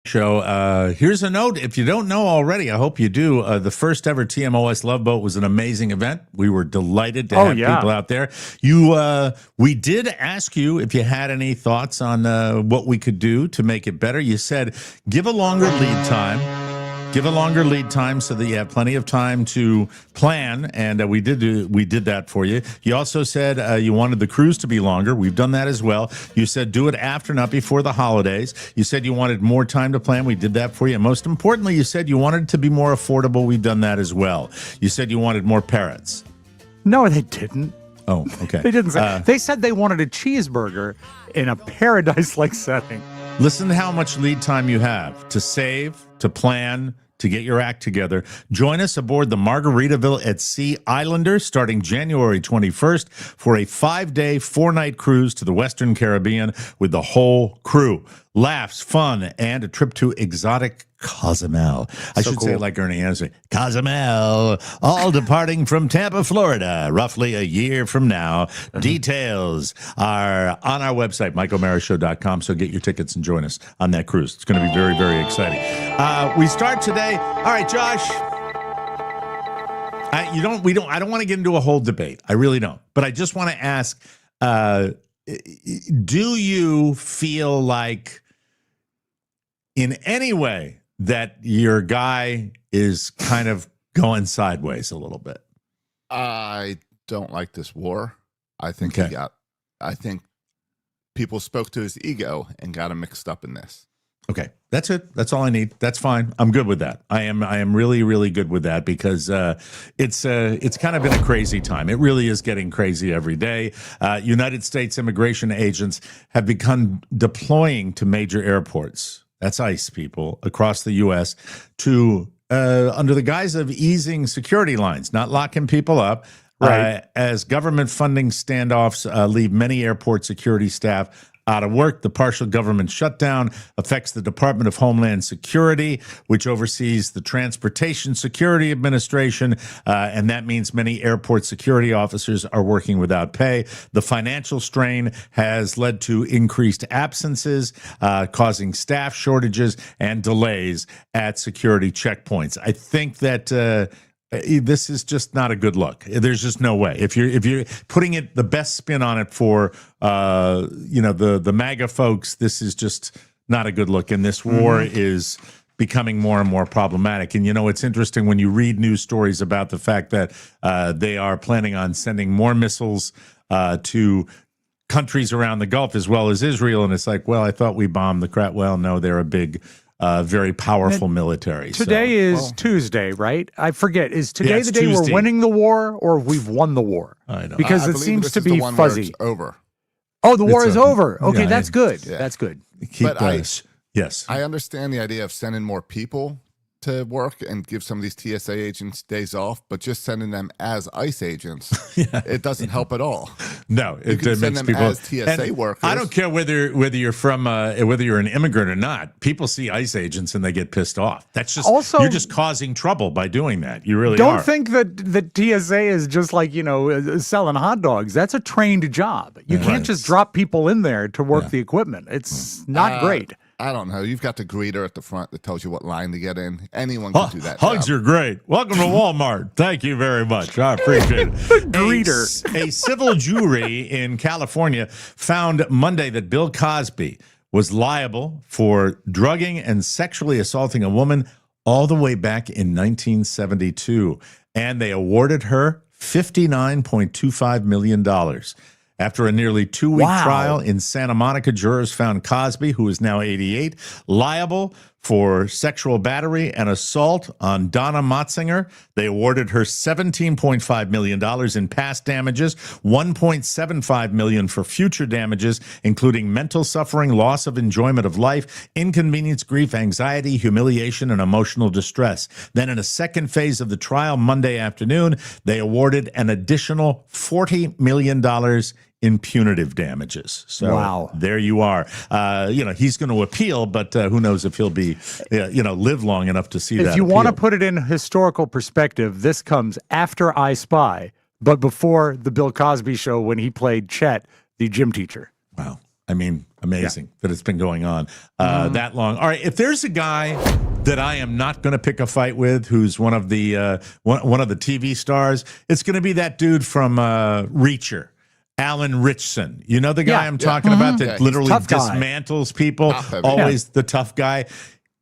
Show. Here's a note. If you don't know already, I hope you do. The first ever TMOS Love Boat was an amazing event. We were delighted to have people out there. We did ask you if you had any thoughts on what we could do to make it better. You said give a longer lead time. Give a longer lead time so that you have plenty of time to plan, and we did that for you. You also said you wanted the cruise to be longer. We've done that as well. You said do it after, not before the holidays. You said you wanted more time to plan. We did that for you. And most importantly, you said you wanted it to be more affordable. We've done that as well. You said you wanted more parrots. No, they didn't. Oh, okay. They didn't say. They said they wanted a cheeseburger in a paradise-like setting. Listen to how much lead time you have to save, to plan, to get your act together. Join us aboard the Margaritaville at Sea Islander starting January 21st for a 5-day, 4-night cruise to the Western Caribbean with the whole crew. Laughs, fun, and a trip to exotic Cozumel. I should say it like Ernie Anderson. Cozumel, all departing from Tampa, Florida, roughly a year from now. Details are on our website, MikeO'MaraShow.com, so get your tickets and join us on that cruise. It's going to be very, very exciting. We start today. All right, Josh. I don't want to get into a whole debate. I really don't. But I just want to ask, do you feel like in any way that your guy is kind of going sideways a little bit? I don't like this war. I think I think people spoke to his ego and got him mixed up in this. Okay, that's it. That's all I need. That's fine. I'm good with that. I am really, really good with that because it's kind of been a crazy time. It really is getting crazy every day. United States immigration agents have begun deploying to major airports. That's ICE people across the U.S. to under the guise of easing security lines, not locking people up. Right. As government funding standoffs leave many airport security staff out of work. The partial government shutdown affects the Department of Homeland Security, which oversees the Transportation Security Administration, and that means many airport security officers are working without pay. The financial strain has led to increased absences, causing staff shortages and delays at security checkpoints. I think that this is just not a good look. There's just no way. If you're putting it the best spin on it for the MAGA folks, this is just not a good look. And this war is becoming more and more problematic. And it's interesting when you read news stories about the fact that they are planning on sending more missiles to countries around the Gulf as well as Israel. And it's like, well, I thought we bombed the crap. Well, no, they're a big very powerful military. Today is Tuesday, right? I forget. Is today the day Tuesday. We're winning the war or we've won the war? I know. Because it seems to be fuzzy. Over. Oh, the war is over. Okay, that's good. Yeah. That's good. Yes. I understand the idea of sending more people to work and give some of these TSA agents days off, but just sending them as ICE agents, it doesn't help at all. No, You it can send makes them people as TSA and workers. I don't care whether you're from whether you're an immigrant or not. People see ICE agents and they get pissed off. That's just Also, you're just causing trouble by doing that. You really Don't are. think that the TSA is just like, selling hot dogs. That's a trained job. You can't just drop people in there to work the equipment. It's not great. I don't know. You've got the greeter at the front that tells you what line to get in. Anyone can do that. Hugs job. are great. Welcome to Walmart. Thank you very much. I appreciate it. Greeter. A civil jury in California found Monday that Bill Cosby was liable for drugging and sexually assaulting a woman all the way back in 1972. And they awarded her $59.25 million. After a nearly 2-week trial in Santa Monica, jurors found Cosby, who is now 88, liable for sexual battery and assault on Donna Motzinger. They awarded her $17.5 million in past damages, $1.75 million for future damages, including mental suffering, loss of enjoyment of life, inconvenience, grief, anxiety, humiliation, and emotional distress. Then in a second phase of the trial, Monday afternoon, they awarded an additional $40 million in punitive damages. So there you are. He's going to appeal, but who knows if he'll be, live long enough to see that. If you want to put it in historical perspective, this comes after I Spy, but before the Bill Cosby show when he played Chet, the gym teacher. Wow. I mean, amazing that it's been going on that long. All right, if there's a guy that I am not going to pick a fight with, who's one of the one of the TV stars, it's going to be that dude from Reacher. Alan Richson. You know the guy I'm talking about that literally dismantles people, always the tough guy.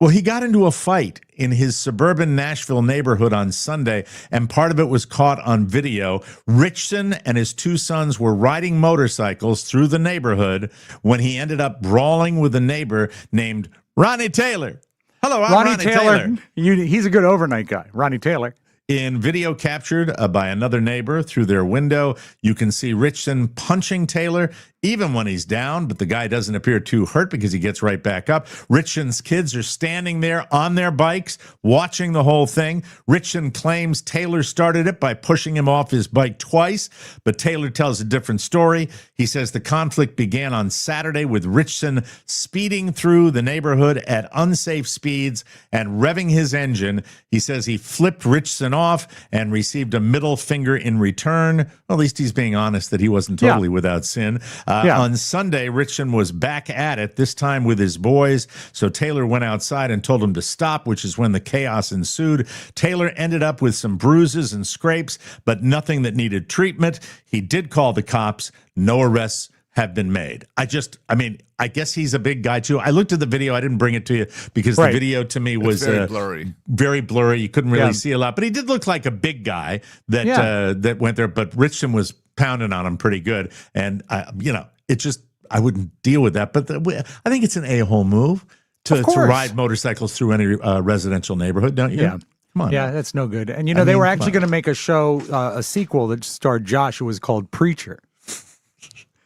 Well, he got into a fight in his suburban Nashville neighborhood on Sunday, and part of it was caught on video. Richson and his two sons were riding motorcycles through the neighborhood when he ended up brawling with a neighbor named Ronnie Taylor. Hello, I'm Ronnie Taylor. He's a good overnight guy, Ronnie Taylor. In video captured by another neighbor through their window, you can see Richson punching Taylor even when he's down, but the guy doesn't appear too hurt because he gets right back up. Richson's kids are standing there on their bikes watching the whole thing. Richson claims Taylor started it by pushing him off his bike twice, but Taylor tells a different story. He says the conflict began on Saturday with Richson speeding through the neighborhood at unsafe speeds and revving his engine. He says he flipped Richson off and received a middle finger in return. Well, at least he's being honest that he wasn't totally without sin. On Sunday, Richson was back at it, this time with his boys. So Taylor went outside and told him to stop, which is when the chaos ensued. Taylor ended up with some bruises and scrapes, but nothing that needed treatment. He did call the cops. No arrests have been made. I guess he's a big guy too. I looked at the video. I didn't bring it to you because the video to me was very blurry. Very blurry. You couldn't really see a lot, but he did look like a big guy that went there. But Richson was pounding on him pretty good, and I wouldn't deal with that. But I think it's an a-hole move to ride motorcycles through any residential neighborhood, don't you? Yeah. Come on. Yeah, that's no good. And they were actually going to make a show, a sequel that starred Josh. It was called Preacher.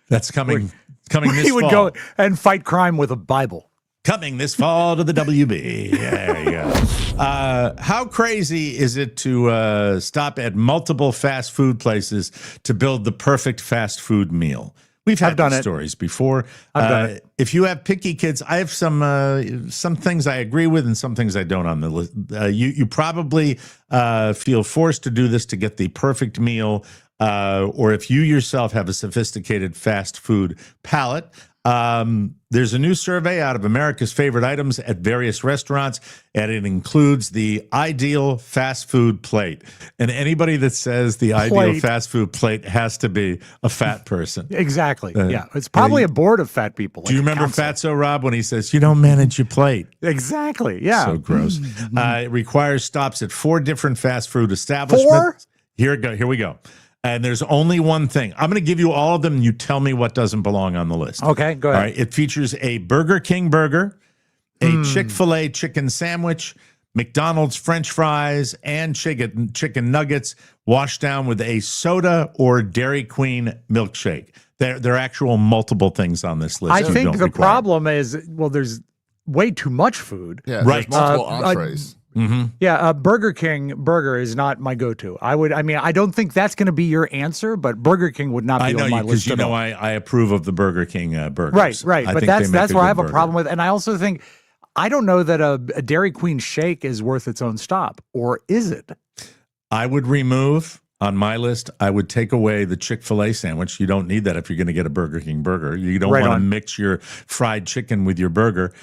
That's coming this he would fall. go and fight crime with a Bible. Coming this fall to the WB. There you go. How crazy is it to stop at multiple fast food places to build the perfect fast food meal? We've had these stories before. I've done it. If you have picky kids, I have some things I agree with and some things I don't on the list. You probably feel forced to do this to get the perfect meal, or if you yourself have a sophisticated fast food palate. There's a new survey out of America's favorite items at various restaurants, and it includes the ideal fast food plate. And anybody that says the ideal fast food plate has to be a fat person. Exactly. It's probably a board of fat people. Do you remember Fatso Rob when he says, you don't manage your plate? Exactly. Yeah. So gross. It requires stops at 4 different fast food establishments. 4? Here we go. And there's only one thing. I'm going to give you all of them, and you tell me what doesn't belong on the list. Okay, go ahead. All right. It features a Burger King burger, a Chick-fil-A chicken sandwich, McDonald's French fries, and chicken nuggets washed down with a soda or Dairy Queen milkshake. There are actual multiple things on this list. I think the problem is, there's way too much food. Yeah, right. There's multiple entrees. Yeah, Burger King burger is not my go-to. I don't think that's going to be your answer, but Burger King would not be on my list at all. I approve of the Burger King burgers. Right. I But think they make that's where I good have a burger. problem with. And I also think I don't know that a Dairy Queen shake is worth its own stop, or is it? I would remove on my list. I would take away the Chick-fil-A sandwich. You don't need that if you're going to get a Burger King burger. You don't Right want to on. mix your fried chicken with your burger.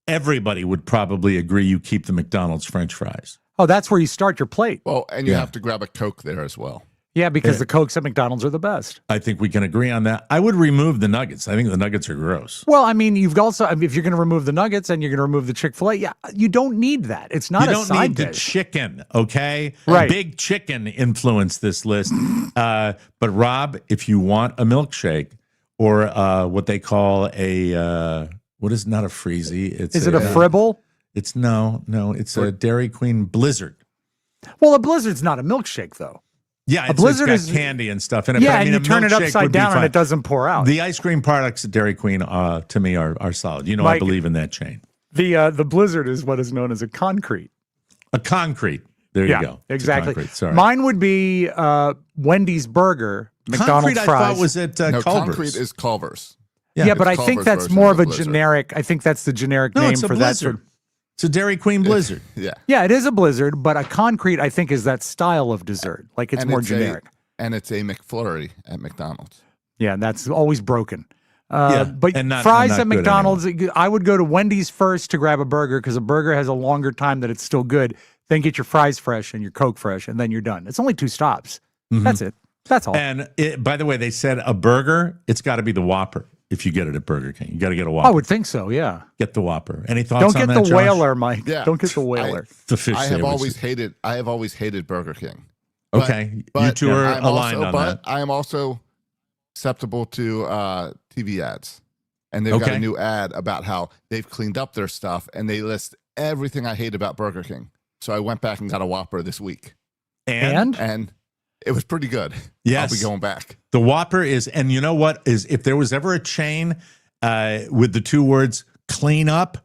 Everybody would probably agree you keep the McDonald's French fries. Oh, that's where you start your plate. Well, and you have to grab a Coke there as well. Yeah, because the Cokes at McDonald's are the best. I think we can agree on that. I would remove the nuggets. I think the nuggets are gross. Well, I mean, you've also, if you're going to remove the nuggets and you're going to remove the Chick-fil-A, yeah, you don't need that. It's not You a don't side need the dish. chicken, okay? Right. Big chicken influenced this list. But Rob, if you want a milkshake or what they call a what is not a freezy? Is it a fribble? It's no. It's a Dairy Queen Blizzard. Well, a Blizzard's not a milkshake, though. Yeah, Blizzard it's got is candy and stuff in it. Yeah, but I and mean, you turn it milkshake upside would be down and fine. it doesn't pour out. The ice cream products at Dairy Queen, to me, are solid. You know, I Mike, believe in that chain. The Blizzard is what is known as a concrete. A concrete. There you go. It's a Exactly. concrete. Sorry. Mine would be Wendy's burger, McDonald's concrete, fries. I thought was at No, Culver's. concrete is Culver's. yeah, but I It's think Culver's that's version more of of a the Blizzard. generic. I think that's the generic No, name it's a for that. Blizzard. Sort of, It's a Dairy Queen Blizzard. Yeah. yeah, it is a Blizzard, but a concrete I think is that style of dessert. Like it's And more a- generic. and it's a McFlurry at McDonald's. Yeah, that's always broken. Yeah, But and not- fries and not at good McDonald's, I would go to Wendy's first to grab a burger because a burger has a longer time that it's still good. Then get your fries fresh and your Coke fresh, and then you're done. It's only 2 stops. That's it. That's all. And by the way, they said a burger, it's got to be the Whopper if you get it at Burger King. You got to get a Whopper. I would think so, yeah. Get the Whopper. Any thoughts Don't on get that, the Josh? whaler, Mike. Yeah. Don't get the whaler. The fish I have sandwich. always hated Burger King. Okay. You two are I'm aligned also, on but that. I am also susceptible to TV ads. And they've got Okay. a new ad about how they've cleaned up their stuff and they list everything I hate about Burger King. So I went back and got a Whopper this week. And? And it was pretty good. Yes. I'll be going back. The Whopper is, and you know what is, if there was ever a chain with the 2 words clean up,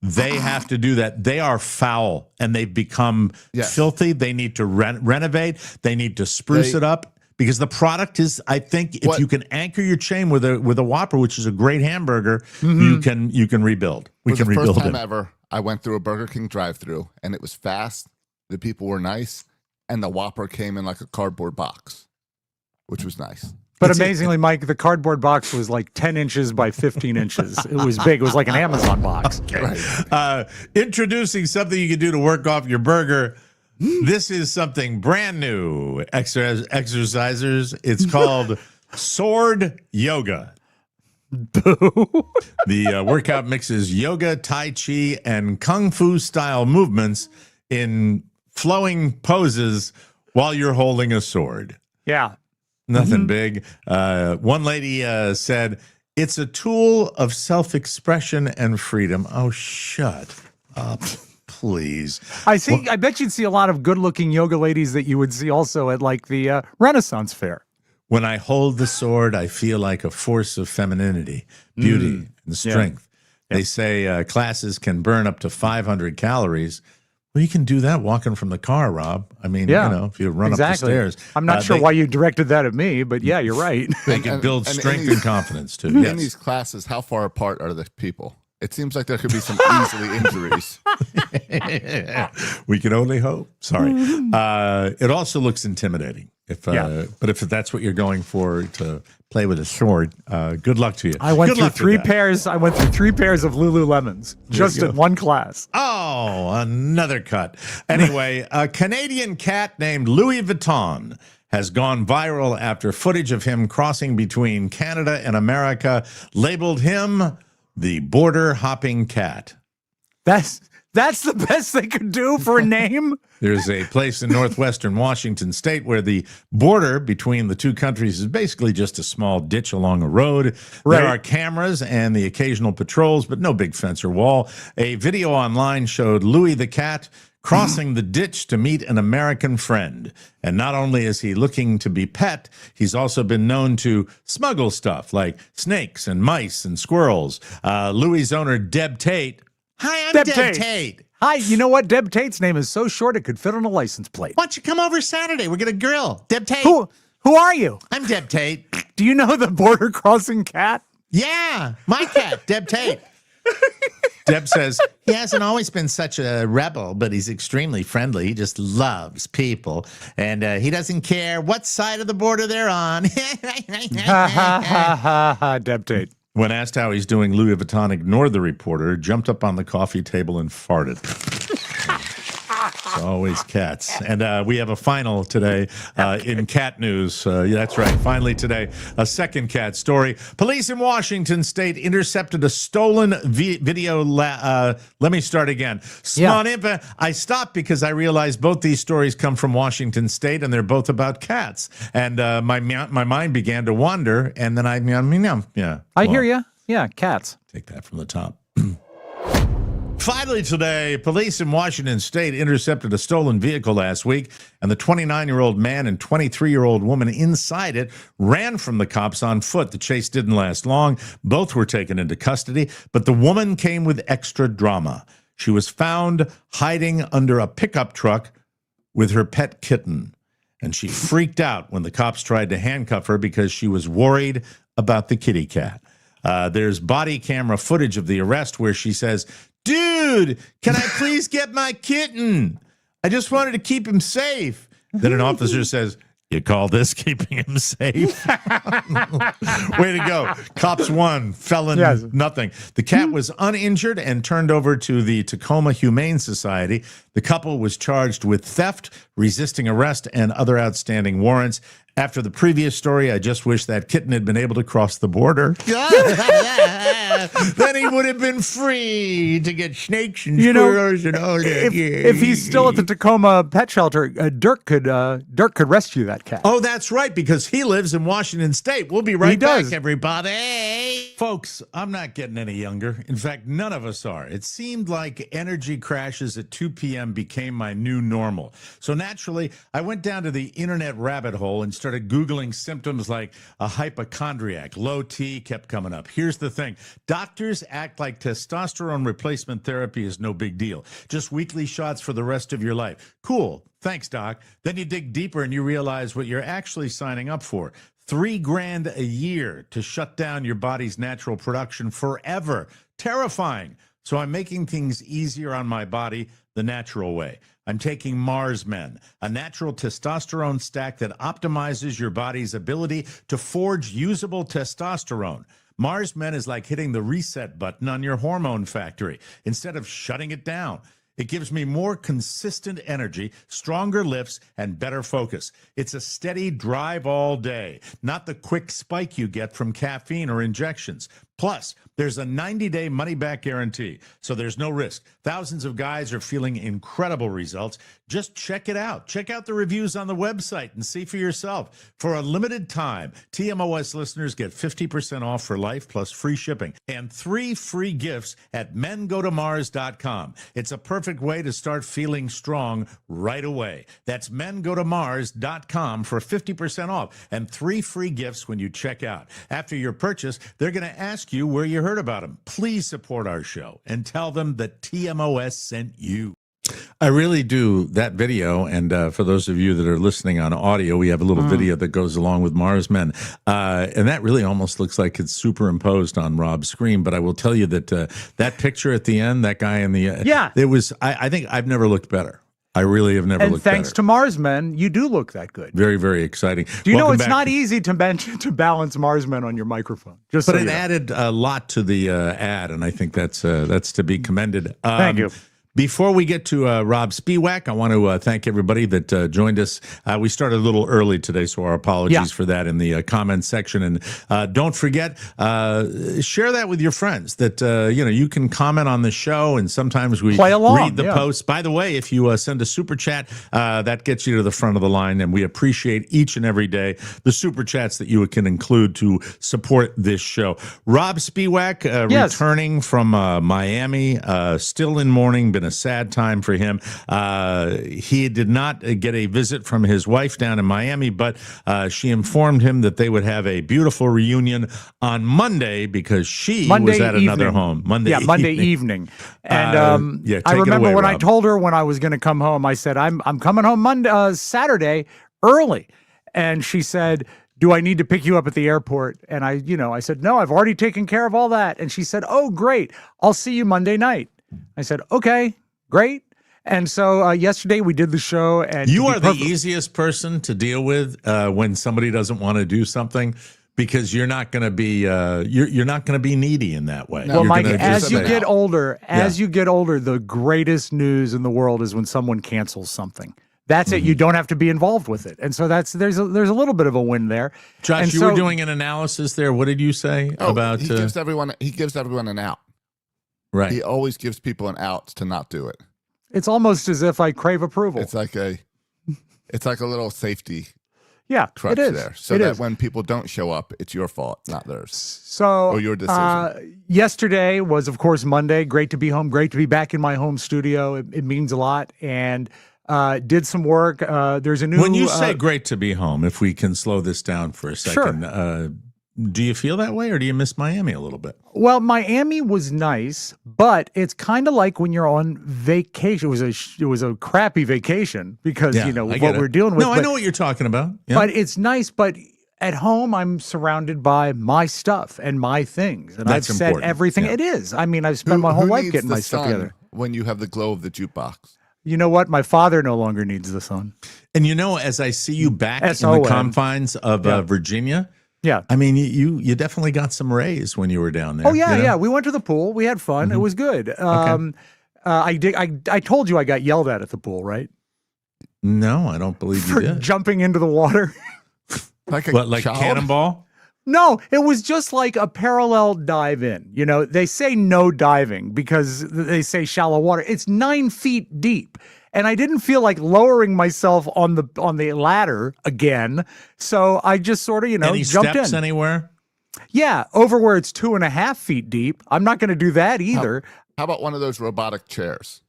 they have to do that. They are foul and they've become Yes. filthy. They need to renovate. They need to spruce it up because the product is, I think, if What- you can anchor your chain with a Whopper, which is a great hamburger, you can rebuild. We For can the first rebuild time it. ever, I went through a Burger King drive-through and it was fast. The people were nice, and the Whopper came in like a cardboard box, which was nice. But amazingly, Mike, the cardboard box was like 10 inches by 15 inches. It was big. It was like an Amazon box. Introducing something you can do to work off your burger. This is something brand new, exercisers. It's called sword yoga. The workout mixes yoga, tai chi, and kung fu style movements in flowing poses while you're holding a sword. Yeah. Nothing big. One lady said, it's a tool of self-expression and freedom. Oh, shut up, please. I bet you'd see a lot of good-looking yoga ladies that you would see also at like the Renaissance Fair. When I hold the sword, I feel like a force of femininity, beauty, and strength. They say classes can burn up to 500 calories. Well, you can do that walking from the car, Rob. I mean, Yeah, you know, if you run up the stairs. I'm not sure why you directed that at me, but yeah, you're right. They can build and strength in and these- confidence, too. In Yes. these classes, how far apart are the people? It seems like there could be some easily injuries. We can only hope. Sorry. It also looks intimidating. But if that's what you're going for to play with a sword, good luck to you. I went Good through luck with 3 that. pairs. I went through 3 pairs of Lululemons just you in go. one class. Oh, another cut. Anyway, a Canadian cat named Louis Vuitton has gone viral after footage of him crossing between Canada and America labeled him the border hopping cat. That's the best they could do for a name. There's a place in northwestern Washington state where the border between the 2 countries is basically just a small ditch along a road. Right. There are cameras and the occasional patrols, but no big fence or wall. A video online showed Louis the cat crossing the ditch to meet an American friend. And not only is he looking to be pet, he's also been known to smuggle stuff like snakes and mice and squirrels. Louis' owner, Deb Tate. Hi, I'm Deb Deb Tate. Tate. Hi, you know what? Deb Tate's name is so short it could fit on a license plate. Why don't you come over Saturday? We're going to grill. Deb Tate. Who are you? I'm Deb Tate. Do you know the border crossing cat? Yeah, my cat, Deb Tate. Deb says, he hasn't always been such a rebel, but he's extremely friendly. He just loves people, and he doesn't care what side of the border they're on. Ha ha ha ha ha, Deb Tate. When asked how he's doing, Louis Vuitton ignored the reporter, jumped up on the coffee table, and farted. It's always cats. And we have a final today in cat news. Yeah, that's right. Finally today, a second cat story. Police in Washington State intercepted a stolen video. Let me start again. I stopped because I realized both these stories come from Washington State, and they're both about cats. And my mind began to wander, and then I hear you. Yeah, cats. Take that from the top. Finally today, police in Washington State intercepted a stolen vehicle last week, and the 29-year-old man and 23-year-old woman inside it ran from the cops on foot. The chase didn't last long. Both were taken into custody, but the woman came with extra drama. She was found hiding under a pickup truck with her pet kitten, and she freaked out when the cops tried to handcuff her because she was worried about the kitty cat. There's body camera footage of the arrest where she says, "Dude, can I please get my kitten? I just wanted to keep him safe." Then an officer says, "You call this keeping him safe?" Way to go. Cops won. Felon nothing. The cat was uninjured and turned over to the Tacoma Humane Society. The couple was charged with theft, resisting arrest, and other outstanding warrants. After the previous story, I just wish that kitten had been able to cross the border. Then he would have been free to get snakes and squirrels and all that. If he's still at the Tacoma Pet Shelter, Dirk could rescue that cat. Oh, that's right, because he lives in Washington State. We'll be right back, everybody. Folks, I'm not getting any younger. In fact, none of us are. It seemed like energy crashes at 2 p.m. became my new normal. So naturally, I went down to the internet rabbit hole and started Googling symptoms like a hypochondriac. Low T kept coming up. Here's the thing. Doctors act like testosterone replacement therapy is no big deal. Just weekly shots for the rest of your life. Cool. Thanks, doc. Then you dig deeper and you realize what you're actually signing up for. $3,000 a year to shut down your body's natural production forever. Terrifying. So I'm making things easier on my body the natural way. I'm taking Mars Men, a natural testosterone stack that optimizes your body's ability to forge usable testosterone. Mars Men is like hitting the reset button on your hormone factory instead of shutting it down. It gives me more consistent energy, stronger lifts, and better focus. It's a steady drive all day, not the quick spike you get from caffeine or injections. Plus, there's a 90-day money-back guarantee, so there's no risk. Thousands of guys are feeling incredible results. Just check it out. Check out the reviews on the website and see for yourself. For a limited time, TMOS listeners get 50% off for life plus free shipping and 3 free gifts at mengotomars.com. It's a perfect way to start feeling strong right away. That's mengotomars.com for 50% off and 3 free gifts when you check out. After your purchase, they're going to ask you where you heard about them. Please support our show and tell them that TMOS sent you. I really do. That video, and for those of you that are listening on audio, we have a little video that goes along with Mars Men, and that really almost looks like it's superimposed on Rob's screen. But I will tell you that that picture at the end, that guy in the it was. I think I've never looked better. I really have never looked better. And thanks to Mars Men, you do look that good. Very, very exciting. Do you know it's not easy to balance Mars Men on your microphone? But it added a lot to the ad, and I think that's to be commended. Thank you. Before we get to Rob Spewak, I want to thank everybody that joined us. We started a little early today, so our apologies for that in the comments section. And don't forget, share that with your friends. That you can comment on the show, and sometimes we read the posts. By the way, if you send a super chat, that gets you to the front of the line, and we appreciate each and every day the super chats that you can include to support this show. Rob Spewak, returning from Miami, still in mourning, been a sad time for him. He did not get a visit from his wife down in Miami, but she informed him that they would have a beautiful reunion on Monday because she was at another home. Monday evening. And I take it remember away, when I Rob. told her when I was going to come home, I said, I'm coming home Saturday early. And she said, do I need to pick you up at the airport? And I said, no, I've already taken care of all that. And she said, oh, great. I'll see you Monday night. I said, okay, great. And so yesterday we did the show. And you are the easiest person to deal with when somebody doesn't want to do something, because you're not going to be you're not going to be needy in that way. Well, You're Mike, gonna as just you say, get older, the greatest news in the world is when someone cancels something. That's it. You don't have to be involved with it, and so there's a little bit of a win there. Josh, and you were doing an analysis there. What did you say about? He gives everyone an out. Right. He always gives people an out to not do it. It's almost as if I crave approval. It's like a little safety crutch it is. there, so that when people don't show up, it's your fault, not theirs. So, or your decision. Yesterday was, of course, Monday. Great to be home. Great to be back in my home studio. It means a lot. And did some work. There's a new. When you say great to be home, if we can slow this down for a second, sure. Do you feel that way, or do you miss Miami a little bit? Well, Miami was nice, but it's kind of like when you're on vacation. It was a crappy vacation because what we're dealing with. No, I know what you're talking about. Yeah. But it's nice. But at home, I'm surrounded by my stuff and my things, and That's I've said important. everything. Yeah. It is. I mean, I've spent my whole life needs getting the my stuff sun together. when you have the glow of the jukebox? You know what? My father no longer needs the sun. And as I see you back in S-O-N. the confines of Virginia. Yeah. I mean, you definitely got some rays when you were down there. Oh yeah, yeah. We went to the pool. We had fun. It was good. I told you I got yelled at the pool, right? No, I don't believe you For did. jumping into the water. Like a Like child? cannonball? No, it was just like a parallel dive in. They say no diving because they say shallow water. It's 9 feet deep. And I didn't feel like lowering myself on the ladder again. So I just sort of, Any jumped steps in. anywhere? Yeah, over where it's 2.5 feet deep. I'm not going to do that either. How about one of those robotic chairs?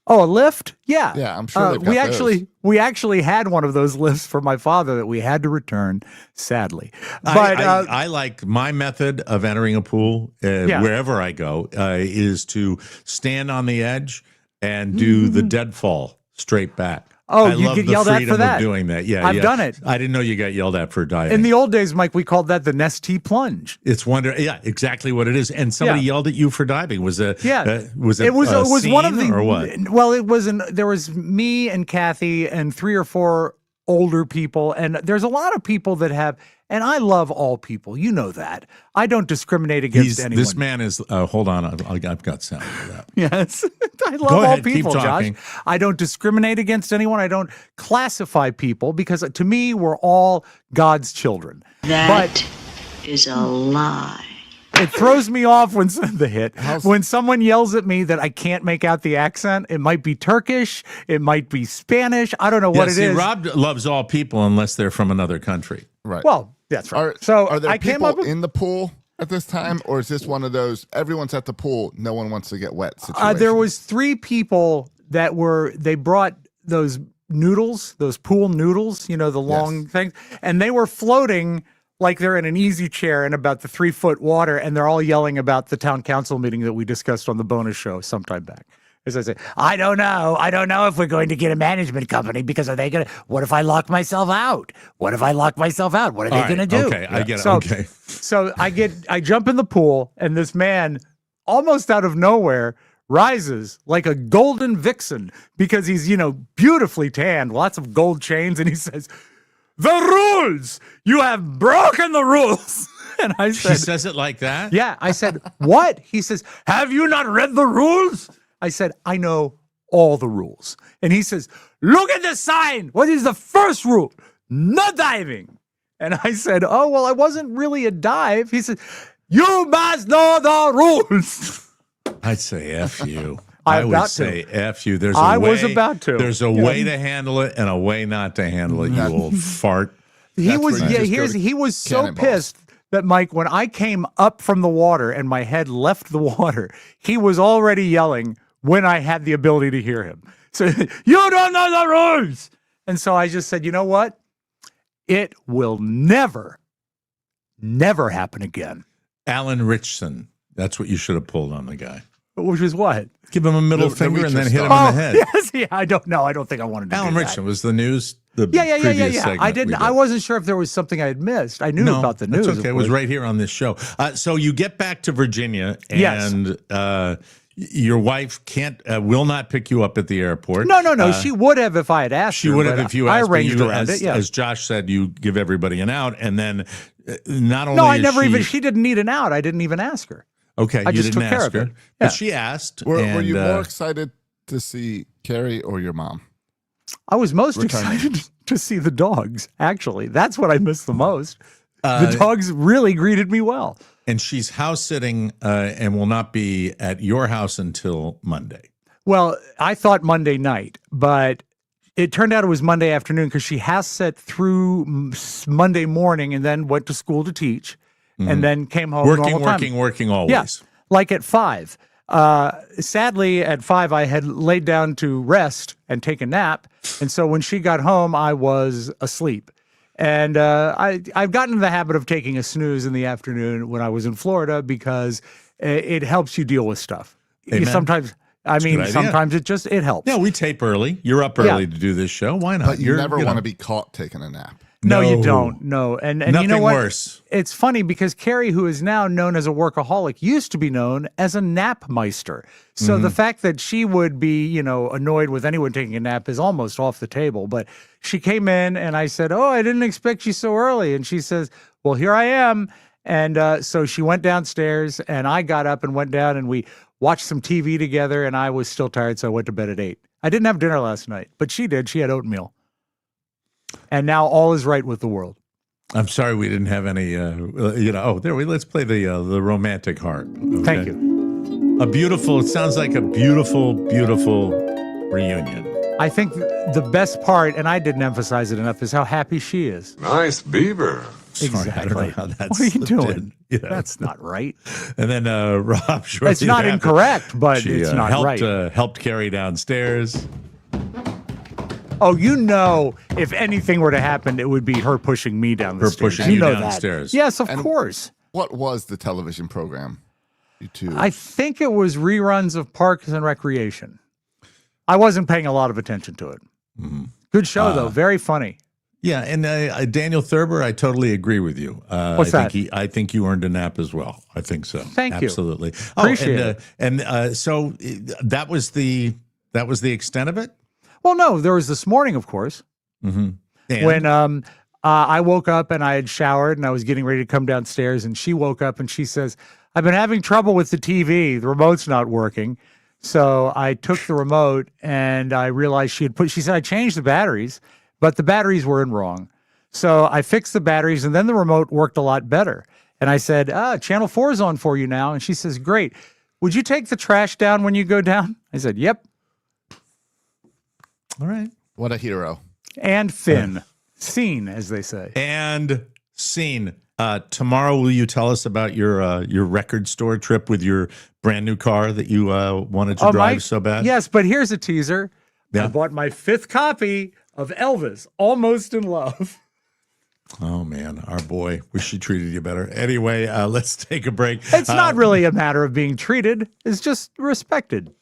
Oh, a lift? Yeah. Yeah, I'm sure they've got we actually had one of those lifts for my father that we had to return, sadly. But I like my method of entering a pool wherever I go is to stand on the edge and do the deadfall straight back. Oh, I you love get the yelled at freedom for that? of doing that. Yeah, I've done it. I didn't know you got yelled at for diving. in the old days, Mike, we called that the Nestea plunge. It's exactly what it is. And somebody yelled at you for diving. Was it One of the or what? Well, it was there was me and Kathy and 3 or 4 older people, and there's a lot of people that have. And I love all people. You know that. I don't discriminate against anyone. This man is. Hold on, I've got sound for that. Yes. I love Go all ahead, keep people, Josh. talking. I don't discriminate against anyone. I don't classify people because to me, we're all God's children. That is a lie. It throws me off when when someone yells at me that I can't make out the accent. It might be Turkish. It might be Spanish. I don't know what it is. Rob loves all people unless they're from another country. Right. Well, that's right. Are there I people came up with, in the pool at this time, or is this one of those everyone's at the pool, no one wants to get wet situations? there was 3 people that they brought those noodles, those pool noodles, the long things, and they were floating like they're in an easy chair in about the 3-foot water, and they're all yelling about the town council meeting that we discussed on the bonus show sometime back. As I say, I don't know if we're going to get a management company because are they going to, what if I lock myself out? What if I lock myself out? What are they going to do? Okay, I get it. So, okay. So I jump in the pool, and this man, almost out of nowhere, rises like a golden vixen because he's, beautifully tanned, lots of gold chains, and he says, "The rules! You have broken the rules!" And I said, He says it like that? yeah. I said, "What?" He says, "Have you not read the rules?" I said, "I know all the rules." And he says, "Look at the sign. What is the first rule? No diving." And I said, "Oh, well, it wasn't really a dive." He said, "You must know the rules." I'd say F you. I'm I would about say to. F you. I was about to. There's a way to handle it and a way not to handle it, you old fart. He That's was where you just go to he was so cannonballs. pissed that Mike, when I came up from the water and my head left the water, he was already yelling, when I had the ability to hear him. So, you don't know the rules. And so I just said, you know what? It will never happen again. Alan Richson. That's what you should have pulled on the guy. Which is what? Give him a middle The finger and then hit him Reacher in the head. Yes, yeah, I don't know. I don't think I wanted to Alan do Richson that. was the news. The Yeah. previous segment I we didn't. did. I wasn't sure if there was something I had missed. I knew about the news. That's okay. It was of course. right here on this show. So you get back to Virginia, Yes. and your wife will not pick you up at the airport. No. She would have if I had asked. She her, would have but if you I asked. arranged you, around as, it. Yeah. as Josh said, you give everybody an out, and then not only No, I is never she, even. She didn't need an out. I didn't even ask her. Okay, I you just didn't took care ask of her, it. Yeah. but she asked. Were and, you more excited to see Carrie or your mom? I was most Returning. excited to see the dogs. Actually, that's what I missed the most. The dogs really greeted me well. And she's house sitting and will not be at your house until Monday. Well, I thought Monday night, but it turned out it was Monday afternoon because she house sat through Monday morning and then went to school to teach, and then came home. Working always. Yeah, like at 5. Sadly, at 5, I had laid down to rest and take a nap, and so when she got home, I was asleep. And I've gotten in the habit of taking a snooze in the afternoon when I was in Florida because it helps you deal with stuff. Amen. Sometimes, a good idea. sometimes it helps. Yeah, we tape early. You're up early to do this show. Why not? But you never want know. to be caught taking a nap. No, you don't. No, and Nothing you know what? worse. It's funny because Carrie, who is now known as a workaholic, used to be known as a napmeister. So the fact that she would be, annoyed with anyone taking a nap is almost off the table. But she came in and I said, "Oh, I didn't expect you so early." And she says, "Well, here I am." And so she went downstairs and I got up and went down and we watched some TV together. And I was still tired, so I went to bed at 8. I didn't have dinner last night, but she did. She had oatmeal. And now all is right with the world. I'm sorry we didn't have any. Let's play the romantic heart. Okay? Thank you. It sounds like a beautiful, beautiful reunion. I think the best part, and I didn't emphasize it enough, is how happy she is. Nice beaver. Sorry, I don't know how that What are you slipped doing? in, That's not right. And then Rob, shortly It's not after, incorrect, but she, it's not helped, right. Helped Carrie downstairs. Oh, if anything were to happen, it would be her pushing me down the Her stairs. pushing you know downstairs. That. Yes, of And- course. What was the television program? You two. I think it was reruns of Parks and Recreation. I wasn't paying a lot of attention to it. Mm-hmm. Good show, though. Very funny. Yeah, and Daniel Thurber, I totally agree with you. What's I that? think I think you earned a nap as well. I think so. Thank you. Absolutely. Appreciate it. So that was the extent of it. Well, no, there was this morning, of course. Mm-hmm. And? When I woke up and I had showered and I was getting ready to come downstairs, and she woke up and she says, "I've been having trouble with the TV. The remote's not working." So I took the remote and I realized she said, "I changed the batteries, but the batteries were in wrong." So I fixed the batteries and then the remote worked a lot better. And I said, "Channel 4 is on for you now." And she says, "Great. Would you take the trash down when you go down?" I said, "Yep." All right. What a hero. And Finn. Scene, as they say. And scene. Tomorrow, will you tell us about your record store trip with your brand new car that you wanted to drive Mike? so bad? Yes, but here's a teaser. Yeah. I bought my 5th copy of Elvis, Almost in Love. Oh, man, our boy. Wish she treated you better. Anyway, let's take a break. It's not really a matter of being treated. It's just respected.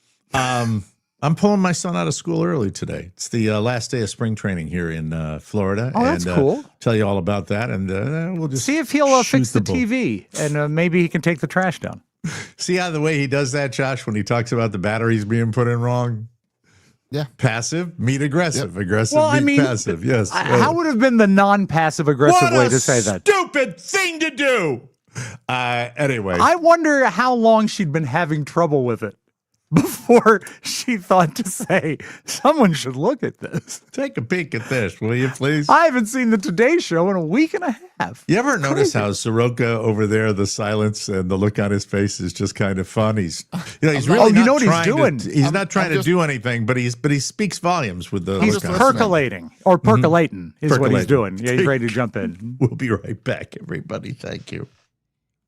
I'm pulling my son out of school early today. It's the last day of spring training here in Florida. Oh, that's cool. Tell you all about that, and we'll just See if he'll shoot fix the bull. TV, and maybe he can take the trash down. See how the way he does that, Josh, when he talks about the batteries being put in wrong? Yeah. Passive, meet aggressive. Yep. Aggressive, Well, I meet mean, passive. Yes. How would have been the non-passive aggressive what way a to say that? stupid thing to do. Anyway. I wonder how long she'd been having trouble with it before she thought to say, someone should look at this. Take a peek at this, will you, please? I haven't seen the Today Show in a week and a half. You ever notice Crazy. how Soroka over there, the silence and the look on his face is just kind of fun? He's really Oh, you not know what he's trying doing? To, he's not trying I'm to just- do anything, but he speaks volumes with the He's look on his listening. face. percolating or percolating is what he's Percolating. doing. Yeah, he's ready to jump in. We'll be right back, everybody. Thank you.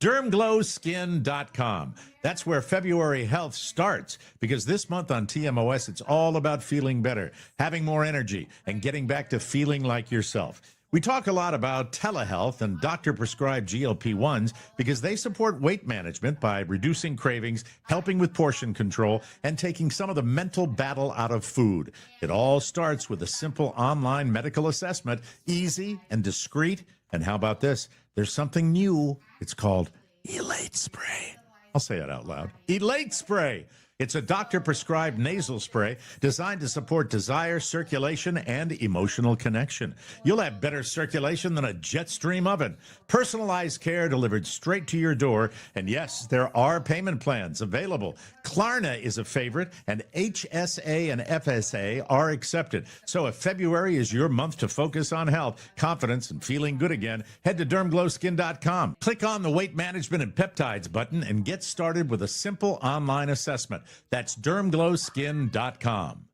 DermGlowSkin.com. That's where February health starts, because this month on TMOS, it's all about feeling better, having more energy, and getting back to feeling like yourself. We talk a lot about telehealth and doctor-prescribed GLP-1s because they support weight management by reducing cravings, helping with portion control, and taking some of the mental battle out of food. It all starts with a simple online medical assessment, easy and discreet. And how about this? There's something new. It's called Elate Spray. I'll say it out loud. Elate Spray. It's a doctor-prescribed nasal spray designed to support desire, circulation, and emotional connection. You'll have better circulation than a jet stream oven. Personalized care delivered straight to your door. And yes, there are payment plans available. Klarna is a favorite, and HSA and FSA are accepted. So if February is your month to focus on health, confidence, and feeling good again, head to DermGlowSkin.com. Click on the Weight Management and Peptides button and get started with a simple online assessment. That's DermGlowSkin.com.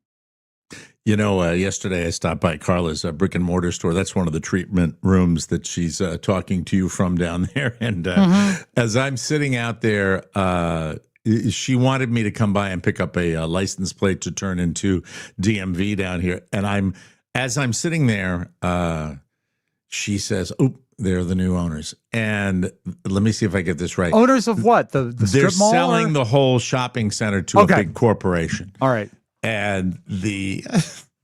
You know, yesterday I stopped by Carla's brick and mortar store. That's one of the treatment rooms that she's talking to you from down there. And as I'm sitting out there, she wanted me to come by and pick up a license plate to turn into DMV down here. And as I'm sitting there, she says, "Oop, they're the new owners." And let me see if I get this right. Owners of what? The They're strip mall? selling the whole shopping center to a big corporation. All right. And the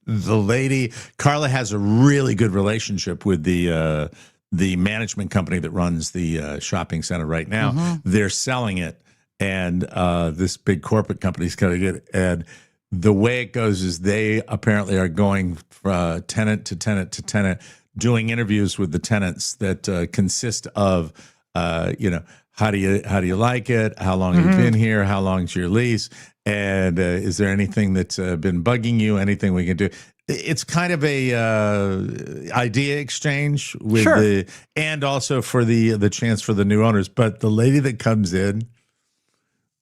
lady, Carla, has a really good relationship with the management company that runs the shopping center right now. They're selling it, and this big corporate company's going to get it. And the way it goes is they apparently are going tenant to tenant to tenant, doing interviews with the tenants that consist of, how do you like it? How long have you been here? How long's your lease? And is there anything that's been bugging you? Anything we can do? It's kind of a idea exchange with and also for the chance for the new owners. But the lady that comes in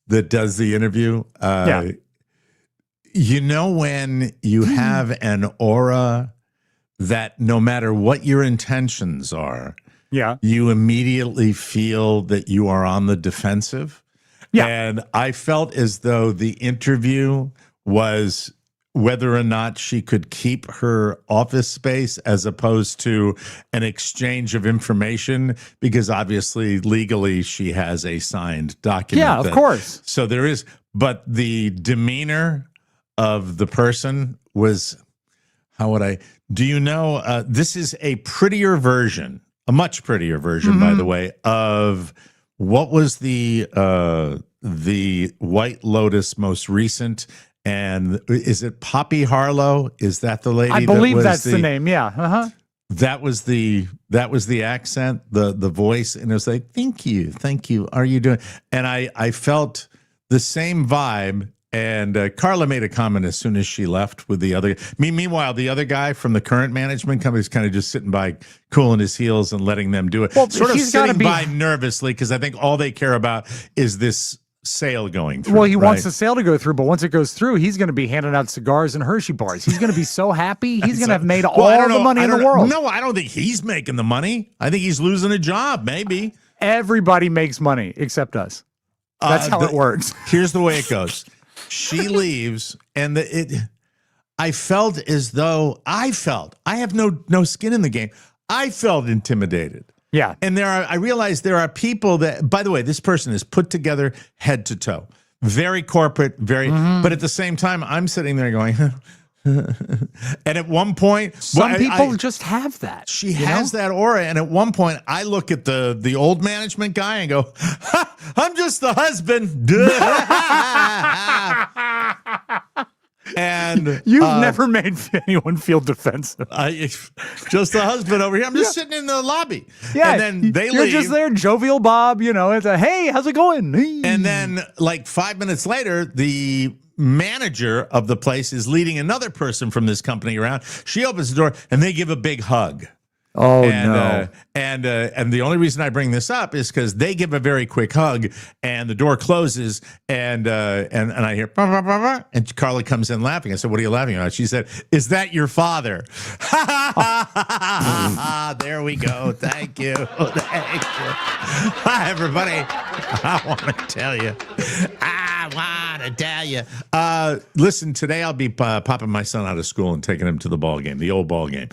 that does the interview, when you have an aura that no matter what your intentions are, you immediately feel that you are on the defensive. Yeah. And I felt as though the interview was whether or not she could keep her office space as opposed to an exchange of information, because obviously legally she has a signed document. Yeah, of course. So there is, but the demeanor of the person was, this is a prettier version, a much prettier version, by the way, of what was the White Lotus most recent, and is it Poppy Harlow? Is that the lady? I believe that's the name. Yeah. That was the accent, the voice, and it was like, thank you. Are you doing? And I felt the same vibe. And Carla made a comment as soon as she left with the other. Meanwhile, the other guy from the current management company is kind of just sitting by, cooling his heels and letting them do it. Well, sort of he's sitting by nervously, because I think all they care about is this sale going through. Well, he wants the sale to go through, but once it goes through, he's going to be handing out cigars and Hershey bars. He's going to be so happy. He's going to have made all the money in the world. No, I don't think he's making the money. I think he's losing a job, maybe. Everybody makes money except us. That's how it works. Here's the way it goes. She leaves, and I felt as though I have no skin in the game. I felt intimidated. Yeah. And I realized there are people that, by the way, this person is put together head to toe. Very corporate, but at the same time, I'm sitting there going, and at one point, some people just have that. She has that aura, and at one point, I look at the old management guy and go, "I'm just the husband." And you've never made anyone feel defensive. Just the husband over here. I'm just sitting in the lobby. Yeah, and then they you're leave. just there, jovial Bob. It's a hey, how's it going? And then, like 5 minutes later, the manager of the place is leading another person from this company around. She opens the door and they give a big hug. Oh, and, no. And the only reason I bring this up is because they give a very quick hug, and the door closes, and I hear, bah, bah, bah, bah, and Carly comes in laughing. I said, "What are you laughing at?" She said, "Is that your father?" There we go. Thank you. Thank you. Hi, everybody. I want to tell you. Listen, today I'll be popping my son out of school and taking him to the ball game, the old ball game.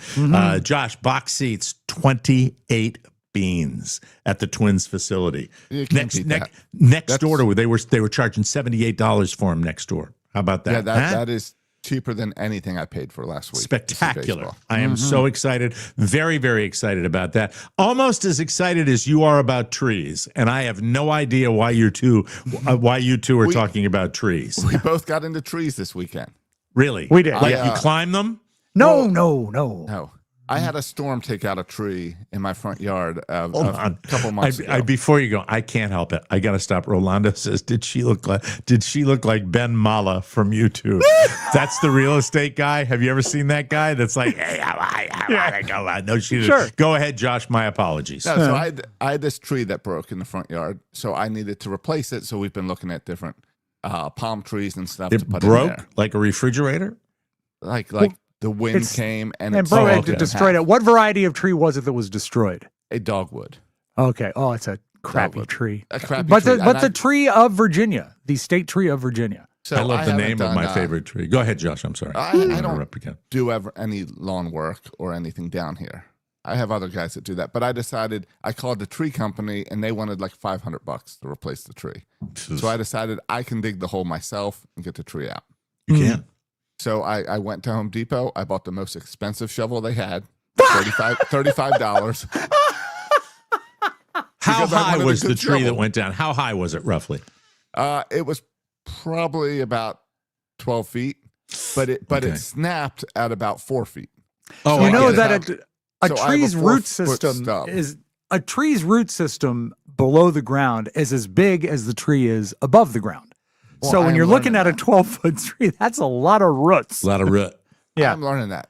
Josh, box seats, 28 beans at the Twins facility. Next door to they were charging $78 for him next door. How about that? Yeah, that is cheaper than anything I paid for last week. Spectacular. I am so excited. Very, very excited about that. Almost as excited as you are about trees. And I have no idea why you two are talking about trees. We both got into trees this weekend. Really? We did. You climb them? No. No. I had a storm take out a tree in my front yard a couple months ago. Before you go, I can't help it. I got to stop. Rolando says, "Did she look like Ben Mala from YouTube?" That's the real estate guy. Have you ever seen that guy? That's like, "Hey, I want to go out." No, she didn't. Sure. Go ahead, Josh. My apologies. No, so I had this tree that broke in the front yard, so I needed to replace it. So we've been looking at different palm trees and stuff It to put broke in there. like a refrigerator. Like the wind came and bro, broke it destroyed it. What variety of tree was it that was destroyed? A dogwood. Okay. Oh, it's a crappy Dogwood. tree. A crappy but tree. The tree of Virginia, the state tree of Virginia. So I love the haven't name of my done, favorite tree. Go ahead, Josh. I'm sorry. I don't interrupt again. do ever any lawn work or anything down here. I have other guys that do that, but I decided I called the tree company and they wanted like $500 to replace the tree. So I decided I can dig the hole myself and get the tree out. You can. So I went to Home Depot. I bought the most expensive shovel they had, $35. How Because I high wanted a was the good tree that shovel. went down? How high was it roughly? It was probably about 12 feet, but it Okay. snapped at about 4 feet. Oh, You I know get it. that a So I have a tree's 4 root foot system stub. is a tree's root system below the ground is as big as the tree is above the ground. Well, So I when am you're looking at learning a 12-foot tree, that's a lot of roots. A lot of root. Yeah. I'm learning that.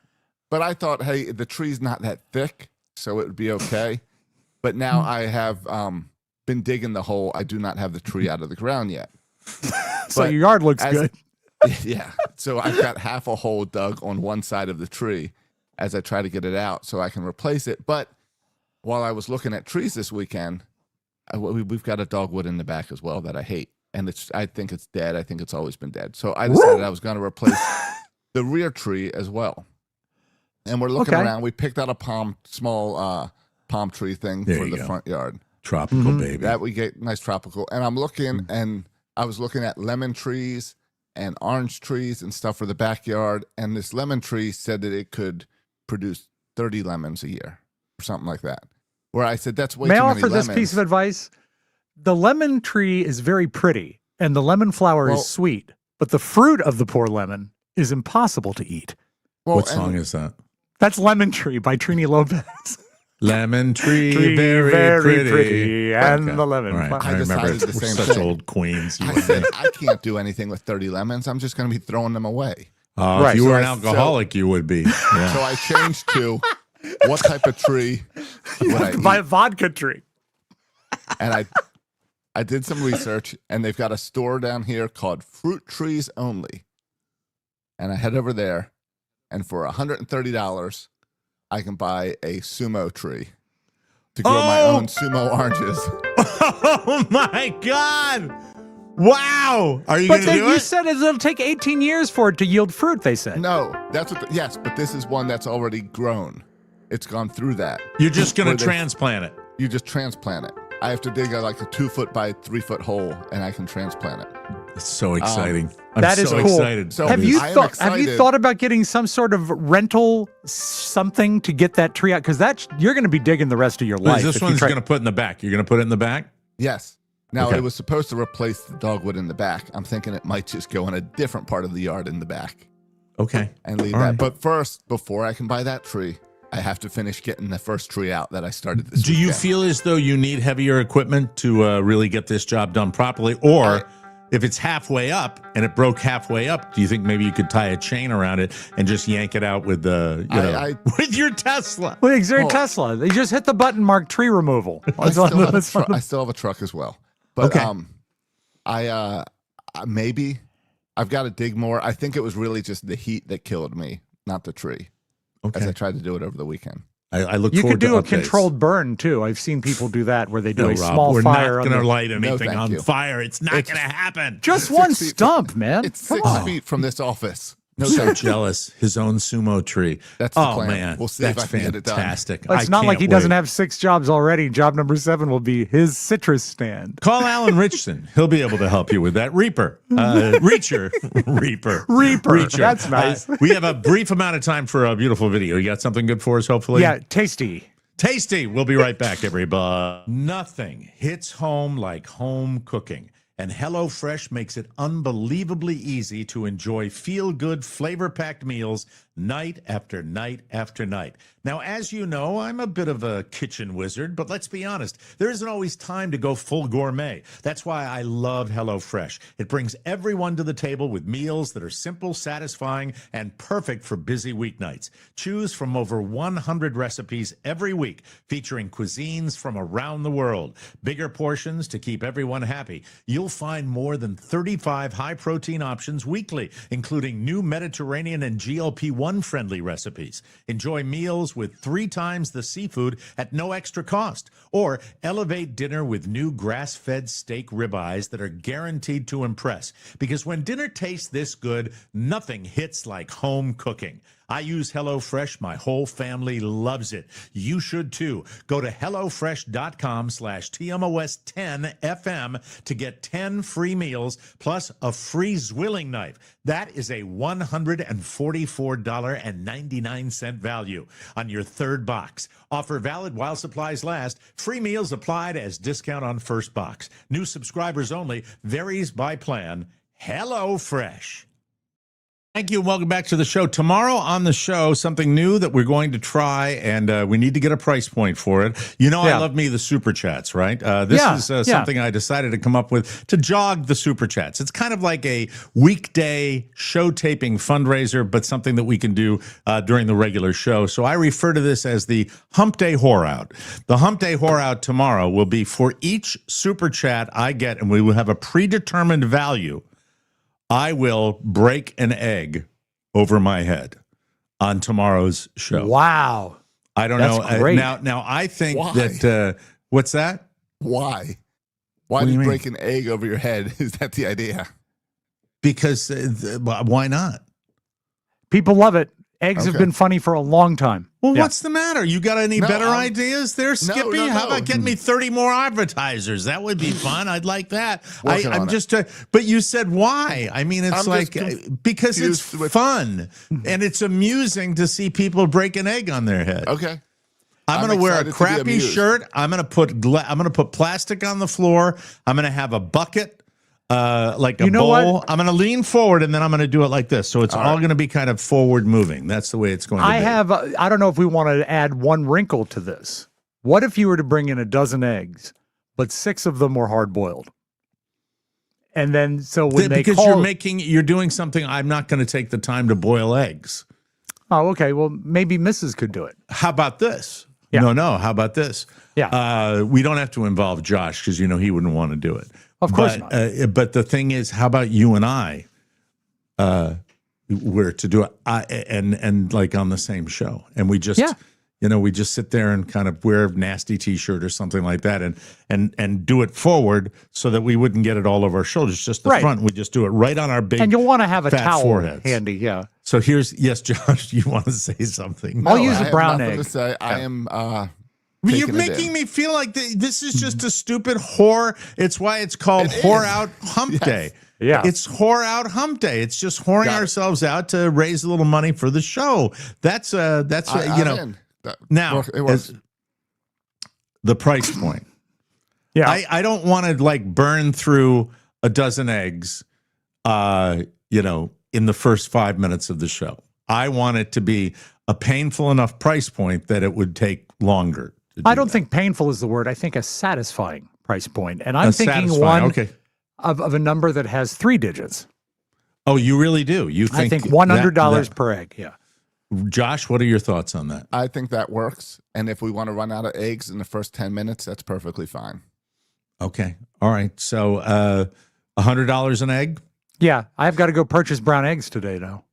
But I thought, hey, the tree's not that thick, so it would be okay. But now I have been digging the hole. I do not have the tree out of the ground yet. So But your yard looks as- good. Yeah. So I've got half a hole dug on one side of the tree as I try to get it out so I can replace it. But while I was looking at trees this weekend, we've got a dogwood in the back as well that I hate. And I think it's dead. I think it's always been dead. So I decided I was going to replace the rear tree as well. And we're looking Okay. around. We picked out a small palm tree thing There for you the go. front yard. Tropical baby. That we get nice tropical. And I'm looking, and I was looking at lemon trees and orange trees and stuff for the backyard. And this lemon tree said that it could produce 30 lemons a year or something like that. Where I said, that's way May I too many offer this lemons. piece of advice? The lemon tree is very pretty, and the lemon flower Well- is sweet, but the fruit of the poor lemon is impossible to eat. Well, What and- song is that? That's Lemon Tree by Trini Lopez. Lemon tree, Tree, very, very pretty. pretty, and the lemon All right. flower. I I remember decided the we're same such thing. old queens. You I and said, me. I can't do anything with 30 lemons. I'm just going to be throwing them away. If you so were an I- alcoholic, you would be. Yeah. So I changed to what type of tree would I By eat? vodka tree. And I did some research, and they've got a store down here called Fruit Trees Only. And I head over there, and for $130, I can buy a sumo tree to grow my own sumo oranges. Oh my God! Wow! Are you But going to do you it? said it'll take 18 years for it to yield fruit, they said. No, that's what. Yes, but this is one that's already grown. It's gone through that. You're just going Where to they- transplant it. You just transplant it. I have to dig like a 2-foot by 3-foot hole, and I can transplant it. It's so exciting. I'm that is so cool. excited. So Have I you am thought? Have you excited. thought about getting some sort of rental something to get that tree out? Because you're going to be digging the rest of your life. This if you one's try- going to put in the back. You're going to put it in the back? Yes. Now, Okay. it was supposed to replace the dogwood in the back. I'm thinking it might just go in a different part of the yard in the back Okay. and leave All that. right. But first, before I can buy that tree, I have to finish getting the first tree out that I started this Do you weekend. feel as though you need heavier equipment to really get this job done properly? Or If it's halfway up and it broke halfway up, do you think maybe you could tie a chain around it and just yank it out with with your Tesla? Well, exactly, Tesla. They just hit the button marked tree removal. I still have a truck as well. But okay. Maybe I've got to dig more. I think it was really just the heat that killed me, not the tree. Okay. As I tried to do it over the weekend. I look you forward could do to a updates. controlled burn too. I've seen people do that where they do No, a Rob, small we're fire. not going to light anything on you. fire. It's not going to happen. Just one stump, man. It's 6 feet from this office. No, so jealous. His own sumo tree. That's the oh plan. Man, We'll see that's if I can get it done. Fantastic. Well, it's I not like can't he doesn't wait. have 6 jobs already. Job number 7 will be his citrus stand. Call Alan Richson. He'll be able to help you with that. Reaper. Reacher. Reaper. Reaper. That's nice. We have a brief amount of time for a beautiful video. You got something good for us, hopefully? Yeah, tasty. Tasty. We'll be right back, everybody. Nothing hits home like home cooking. And HelloFresh makes it unbelievably easy to enjoy feel-good, flavor-packed meals night after night after night. Now, as you know, I'm a bit of a kitchen wizard, but let's be honest, there isn't always time to go full gourmet. That's why I love HelloFresh. It brings everyone to the table with meals that are simple, satisfying, and perfect for busy weeknights. Choose from over 100 recipes every week, featuring cuisines from around the world. Bigger portions to keep everyone happy. You'll find more than 35 high-protein options weekly, including new Mediterranean and GLP-1 friendly recipes. Enjoy meals with 3 times the seafood at no extra cost. Or elevate dinner with new grass-fed steak ribeyes that are guaranteed to impress. Because when dinner tastes this good, nothing hits like home cooking. I use HelloFresh. My whole family loves it. You should too. Go to HelloFresh.com/TMOS10FM to get 10 free meals plus a free Zwilling knife. That is a $144.99 value on your 3rd box. Offer valid while supplies last. Free meals applied as discount on first box. New subscribers only. Varies by plan. HelloFresh. Thank you and welcome back to the show. Tomorrow on the show, something new that we're going to try, and we need to get a price point for it. You know, I love me the Super Chats, right? This is something I decided to come up with to jog the Super Chats. It's kind of like a weekday show taping fundraiser, but something that we can do during the regular show. So I refer to this as the Hump Day Whore Out. The Hump Day Whore Out tomorrow will be for each Super Chat I get, and we will have a predetermined value. I will break an egg over my head on tomorrow's show. Wow. I don't know. Great. Now I think that, what's that? Why? Why do you break an egg over your head? Is that the idea? Because why not? People love it. Eggs have been funny for a long time. Well, what's the matter? You got any better ideas there, Skippy? No. How about getting me 30 more advertisers? That would be fun. I'd like that. I'm just, but you said why? I mean, it's because it's fun and it's amusing to see people break an egg on their head. Okay. I'm going to wear a crappy shirt. I'm going to put plastic on the floor. I'm going to have a bucket. Like a bowl. What? I'm going to lean forward and then I'm going to do it like this. So it's all going to be kind of forward moving. That's the way it's going to be. I don't know if we want to add one wrinkle to this. What if you were to bring in a dozen eggs, but 6 of them were hard boiled? And then you're doing something I'm not going to take the time to boil eggs. Oh, okay. Well, maybe Mrs. could do it. How about this? Yeah. No. How about this? Yeah. We don't have to involve Josh because he wouldn't want to do it. Of course not. But the thing is, how about you and I were to do it and like on the same show, and we just we just sit there and kind of wear a nasty T-shirt or something like that, and do it forward so that we wouldn't get it all over our shoulders, just the front. We just do it right on our big and you'll want to have a towel foreheads. handy. Yeah. So yes, Josh, you want to say something? I'll use a brown egg. To say. I am. You're making me feel like this is just a stupid whore. It's why it's called Whore Out Hump Day. Yeah. It's Whore Out Hump Day. It's just whoring ourselves out to raise a little money for the show. That's now it was the price point. Yeah. I don't want to like burn through a dozen eggs, in the first 5 minutes of the show. I want it to be a painful enough price point that it would take longer. I don't think painful is the word. I think a satisfying price point. And I'm thinking one. Okay. of a number that has 3 digits. Oh, you really do? You think? I think $100 that- per egg. Yeah. Josh, what are your thoughts on that? I think that works. And if we want to run out of eggs in the first 10 minutes, that's perfectly fine. Okay. All right. So $100 an egg? Yeah. I've got to go purchase brown eggs today now.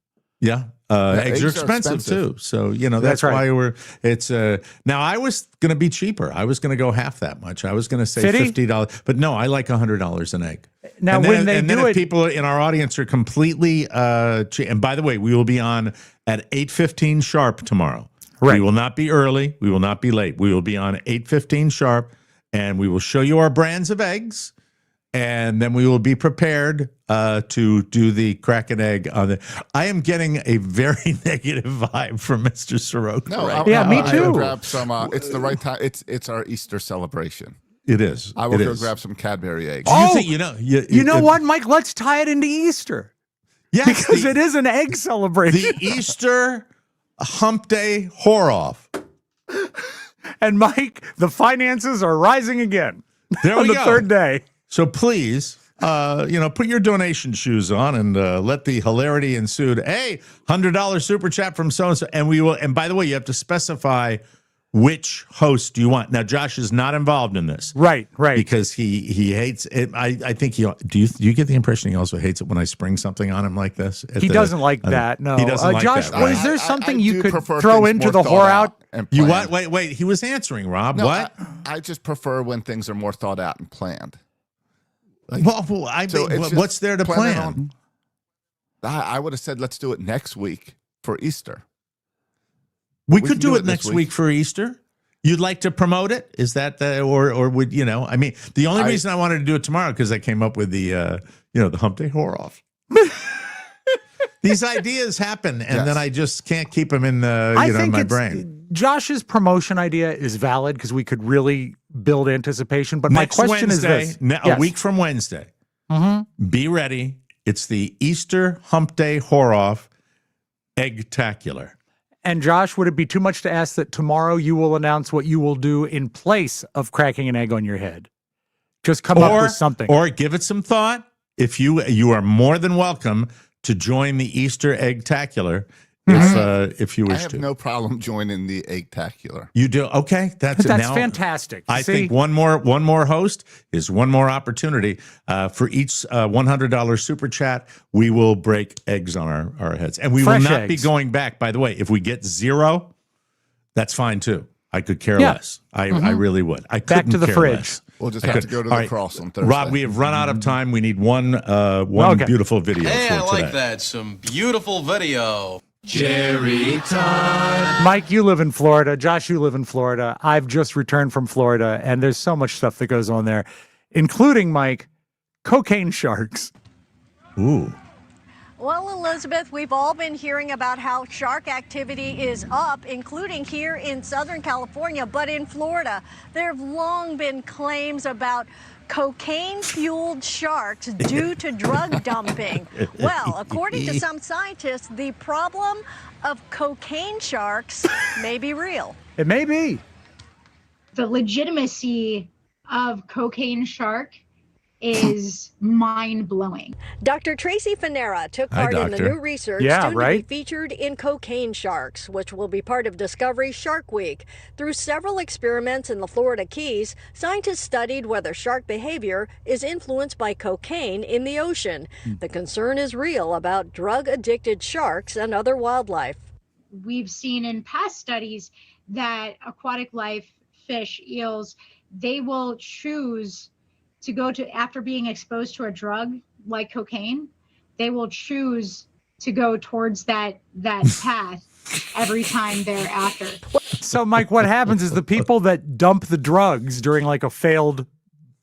Yeah. Eggs are expensive too. So, that's right. why it's now I was going to be cheaper. I was going to go half that much. I was going to say $50, but no, I like $100 an egg. Now, and then if people in our audience are completely, and by the way, we will be on at 8:15 sharp tomorrow. Right. We will not be early. We will not be late. We will be on 8:15 sharp, and we will show you our brands of eggs. And then we will be prepared to do the crack an egg on the. I am getting a very negative vibe from Mr. Soroka. No, right me too. I will grab some. It's the right time. It's our Easter celebration. It is. I will go grab some Cadbury eggs. Do you think, you know what, Mike? Let's tie it into Easter. Yes, Because it is an egg celebration. The Easter hump day whore-off. And Mike, the finances are rising again. There on we the go. third day. So please, put your donation shoes on and let the hilarity ensue. Hey, $100 super chat from so-and-so. And we will, and by the way, you have to specify which host you want. Now, Josh is not involved in this. Right. Because he hates it. I think do you get the impression he also hates it when I spring something on him like this? He doesn't like that. No. He doesn't like Josh, that. is there something I you do could prefer throw things into more the thought whore out? and You planned. what? Wait. He was answering, Rob. No, What? I just prefer when things are more thought out and planned. What's there to plan? I would have said let's do it next week for Easter. We We could can do do it it this next week. week for Easter. You'd like to promote it? Is that or would I mean, the only reason I wanted to do it tomorrow because I came up with the the hump day whore off. These ideas happen, and then I just can't keep them in in my brain. Josh's promotion idea is valid because we could really build anticipation. But Next my question Wednesday, is this: a week from Wednesday, be ready. It's the Easter hump day whore off eggtacular. And Josh, would it be too much to ask that tomorrow you will announce what you will do in place of cracking an egg on your head? Just come up with something. Or give it some thought. If you are more than welcome to join the Easter Eggtacular if you wish I have to. no problem joining the Eggtacular. You do? Okay. That's fantastic. I think one more host is one more opportunity. For each $100 super chat, we will break eggs on our heads. And we Fresh will not be eggs. going back. By the way, if we get 0, that's fine too. I could care less. I really would. I Back couldn't to the care fridge. less. We'll just I have to could- go to All the right. cross on Thursday. Rob, we have run out of time. We need one Okay. beautiful video Hey, for I like today. that. Some beautiful video. Mike, you live in Florida. Josh, you live in Florida. I've just returned from Florida, and there's so much stuff that goes on there, including, Mike, cocaine sharks. Ooh. Well, Elizabeth, we've all been hearing about how shark activity is up, including here in Southern California, but in Florida, there have long been claims about cocaine-fueled sharks due to drug dumping. Well, according to some scientists, the problem of cocaine sharks may be real. It may be. The legitimacy of cocaine shark is mind-blowing. Dr. Tracy Fanera took Hi, part in the doctor. new research Yeah, soon to right? be featured in cocaine sharks, which will be part of Discovery Shark Week. Through several experiments in the Florida Keys, scientists studied whether shark behavior is influenced by cocaine in the ocean. The concern is real about drug-addicted sharks and other wildlife. We've seen in past studies that aquatic life, fish, eels, they will choose to go to, after being exposed to a drug like cocaine, they will choose to go towards that path every time thereafter. So, Mike, what happens is the people that dump the drugs during like a failed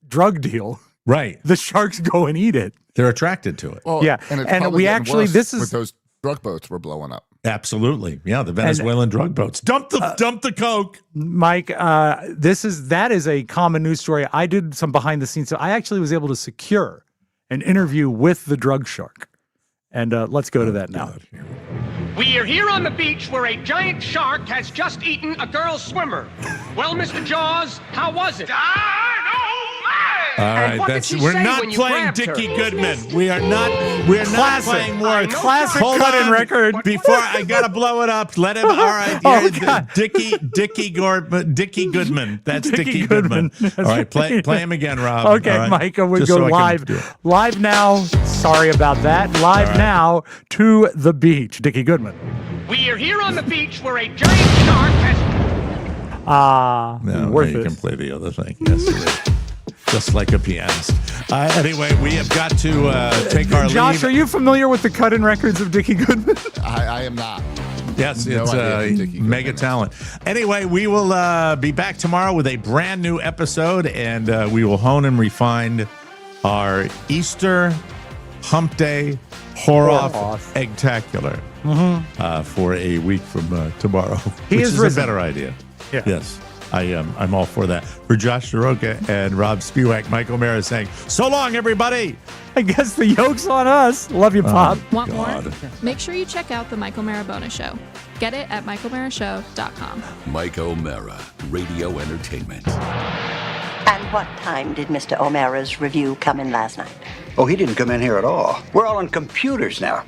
drug deal, Right. the sharks go and eat it. They're attracted to it. Well, Yeah, and, it's and probably we getting actually- worse this is- with those drug boats were blowing up. Absolutely. Yeah, the Venezuelan drug boats. Dump the coke. Mike, that is a common news story. I did some behind the scenes. So I actually was able to secure an interview with the drug shark. And let's go to that now. We are here on the beach where a giant shark has just eaten a girl swimmer. Well, Mr. Jaws, how was it? Dynamite! All right, we're not playing Dickie Goodman. We are not playing more classic Hold cut-in on. record. Before I gotta blow it up, let him. All right, Dickie Goodman. That's Dickie Goodman. All right, play him again, Rob. Okay, All right. Micah, we Just go so I can live. Live now. Sorry about that. Live now to the beach. Dickie Goodman. We are here on the beach where a giant shark has... No, you can play the other thing. Yes, just like a pianist. Anyway, we have got to take our leave. Josh, are you familiar with the cut-in records of Dickie Goodman? I am not. Yes, it's mega talent. Anyway, we will be back tomorrow with a brand new episode, and we will hone and refine our Easter Hump Day Horoff Eggtacular for a week from tomorrow, which is a better idea. Yeah. Yes, I'm all for that. For Josh Soroka and Rob Spewak, Mike O'Mara saying, so long, everybody. I guess the yoke's on us. Love you, Pop. Want more? Make sure you check out the Mike O'Mara bonus show. Get it at MikeO'MaraShow.com. Mike O'Mara, Radio Entertainment. And what time did Mr. O'Mara's review come in last night? Oh, he didn't come in here at all. We're all on computers now.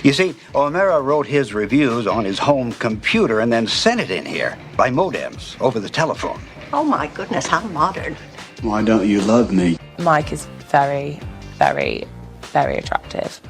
You see, O'Mara wrote his reviews on his home computer and then sent it in here by modems over the telephone. Oh, my goodness, how modern. Why don't you love me? Mike is very, very, very attractive.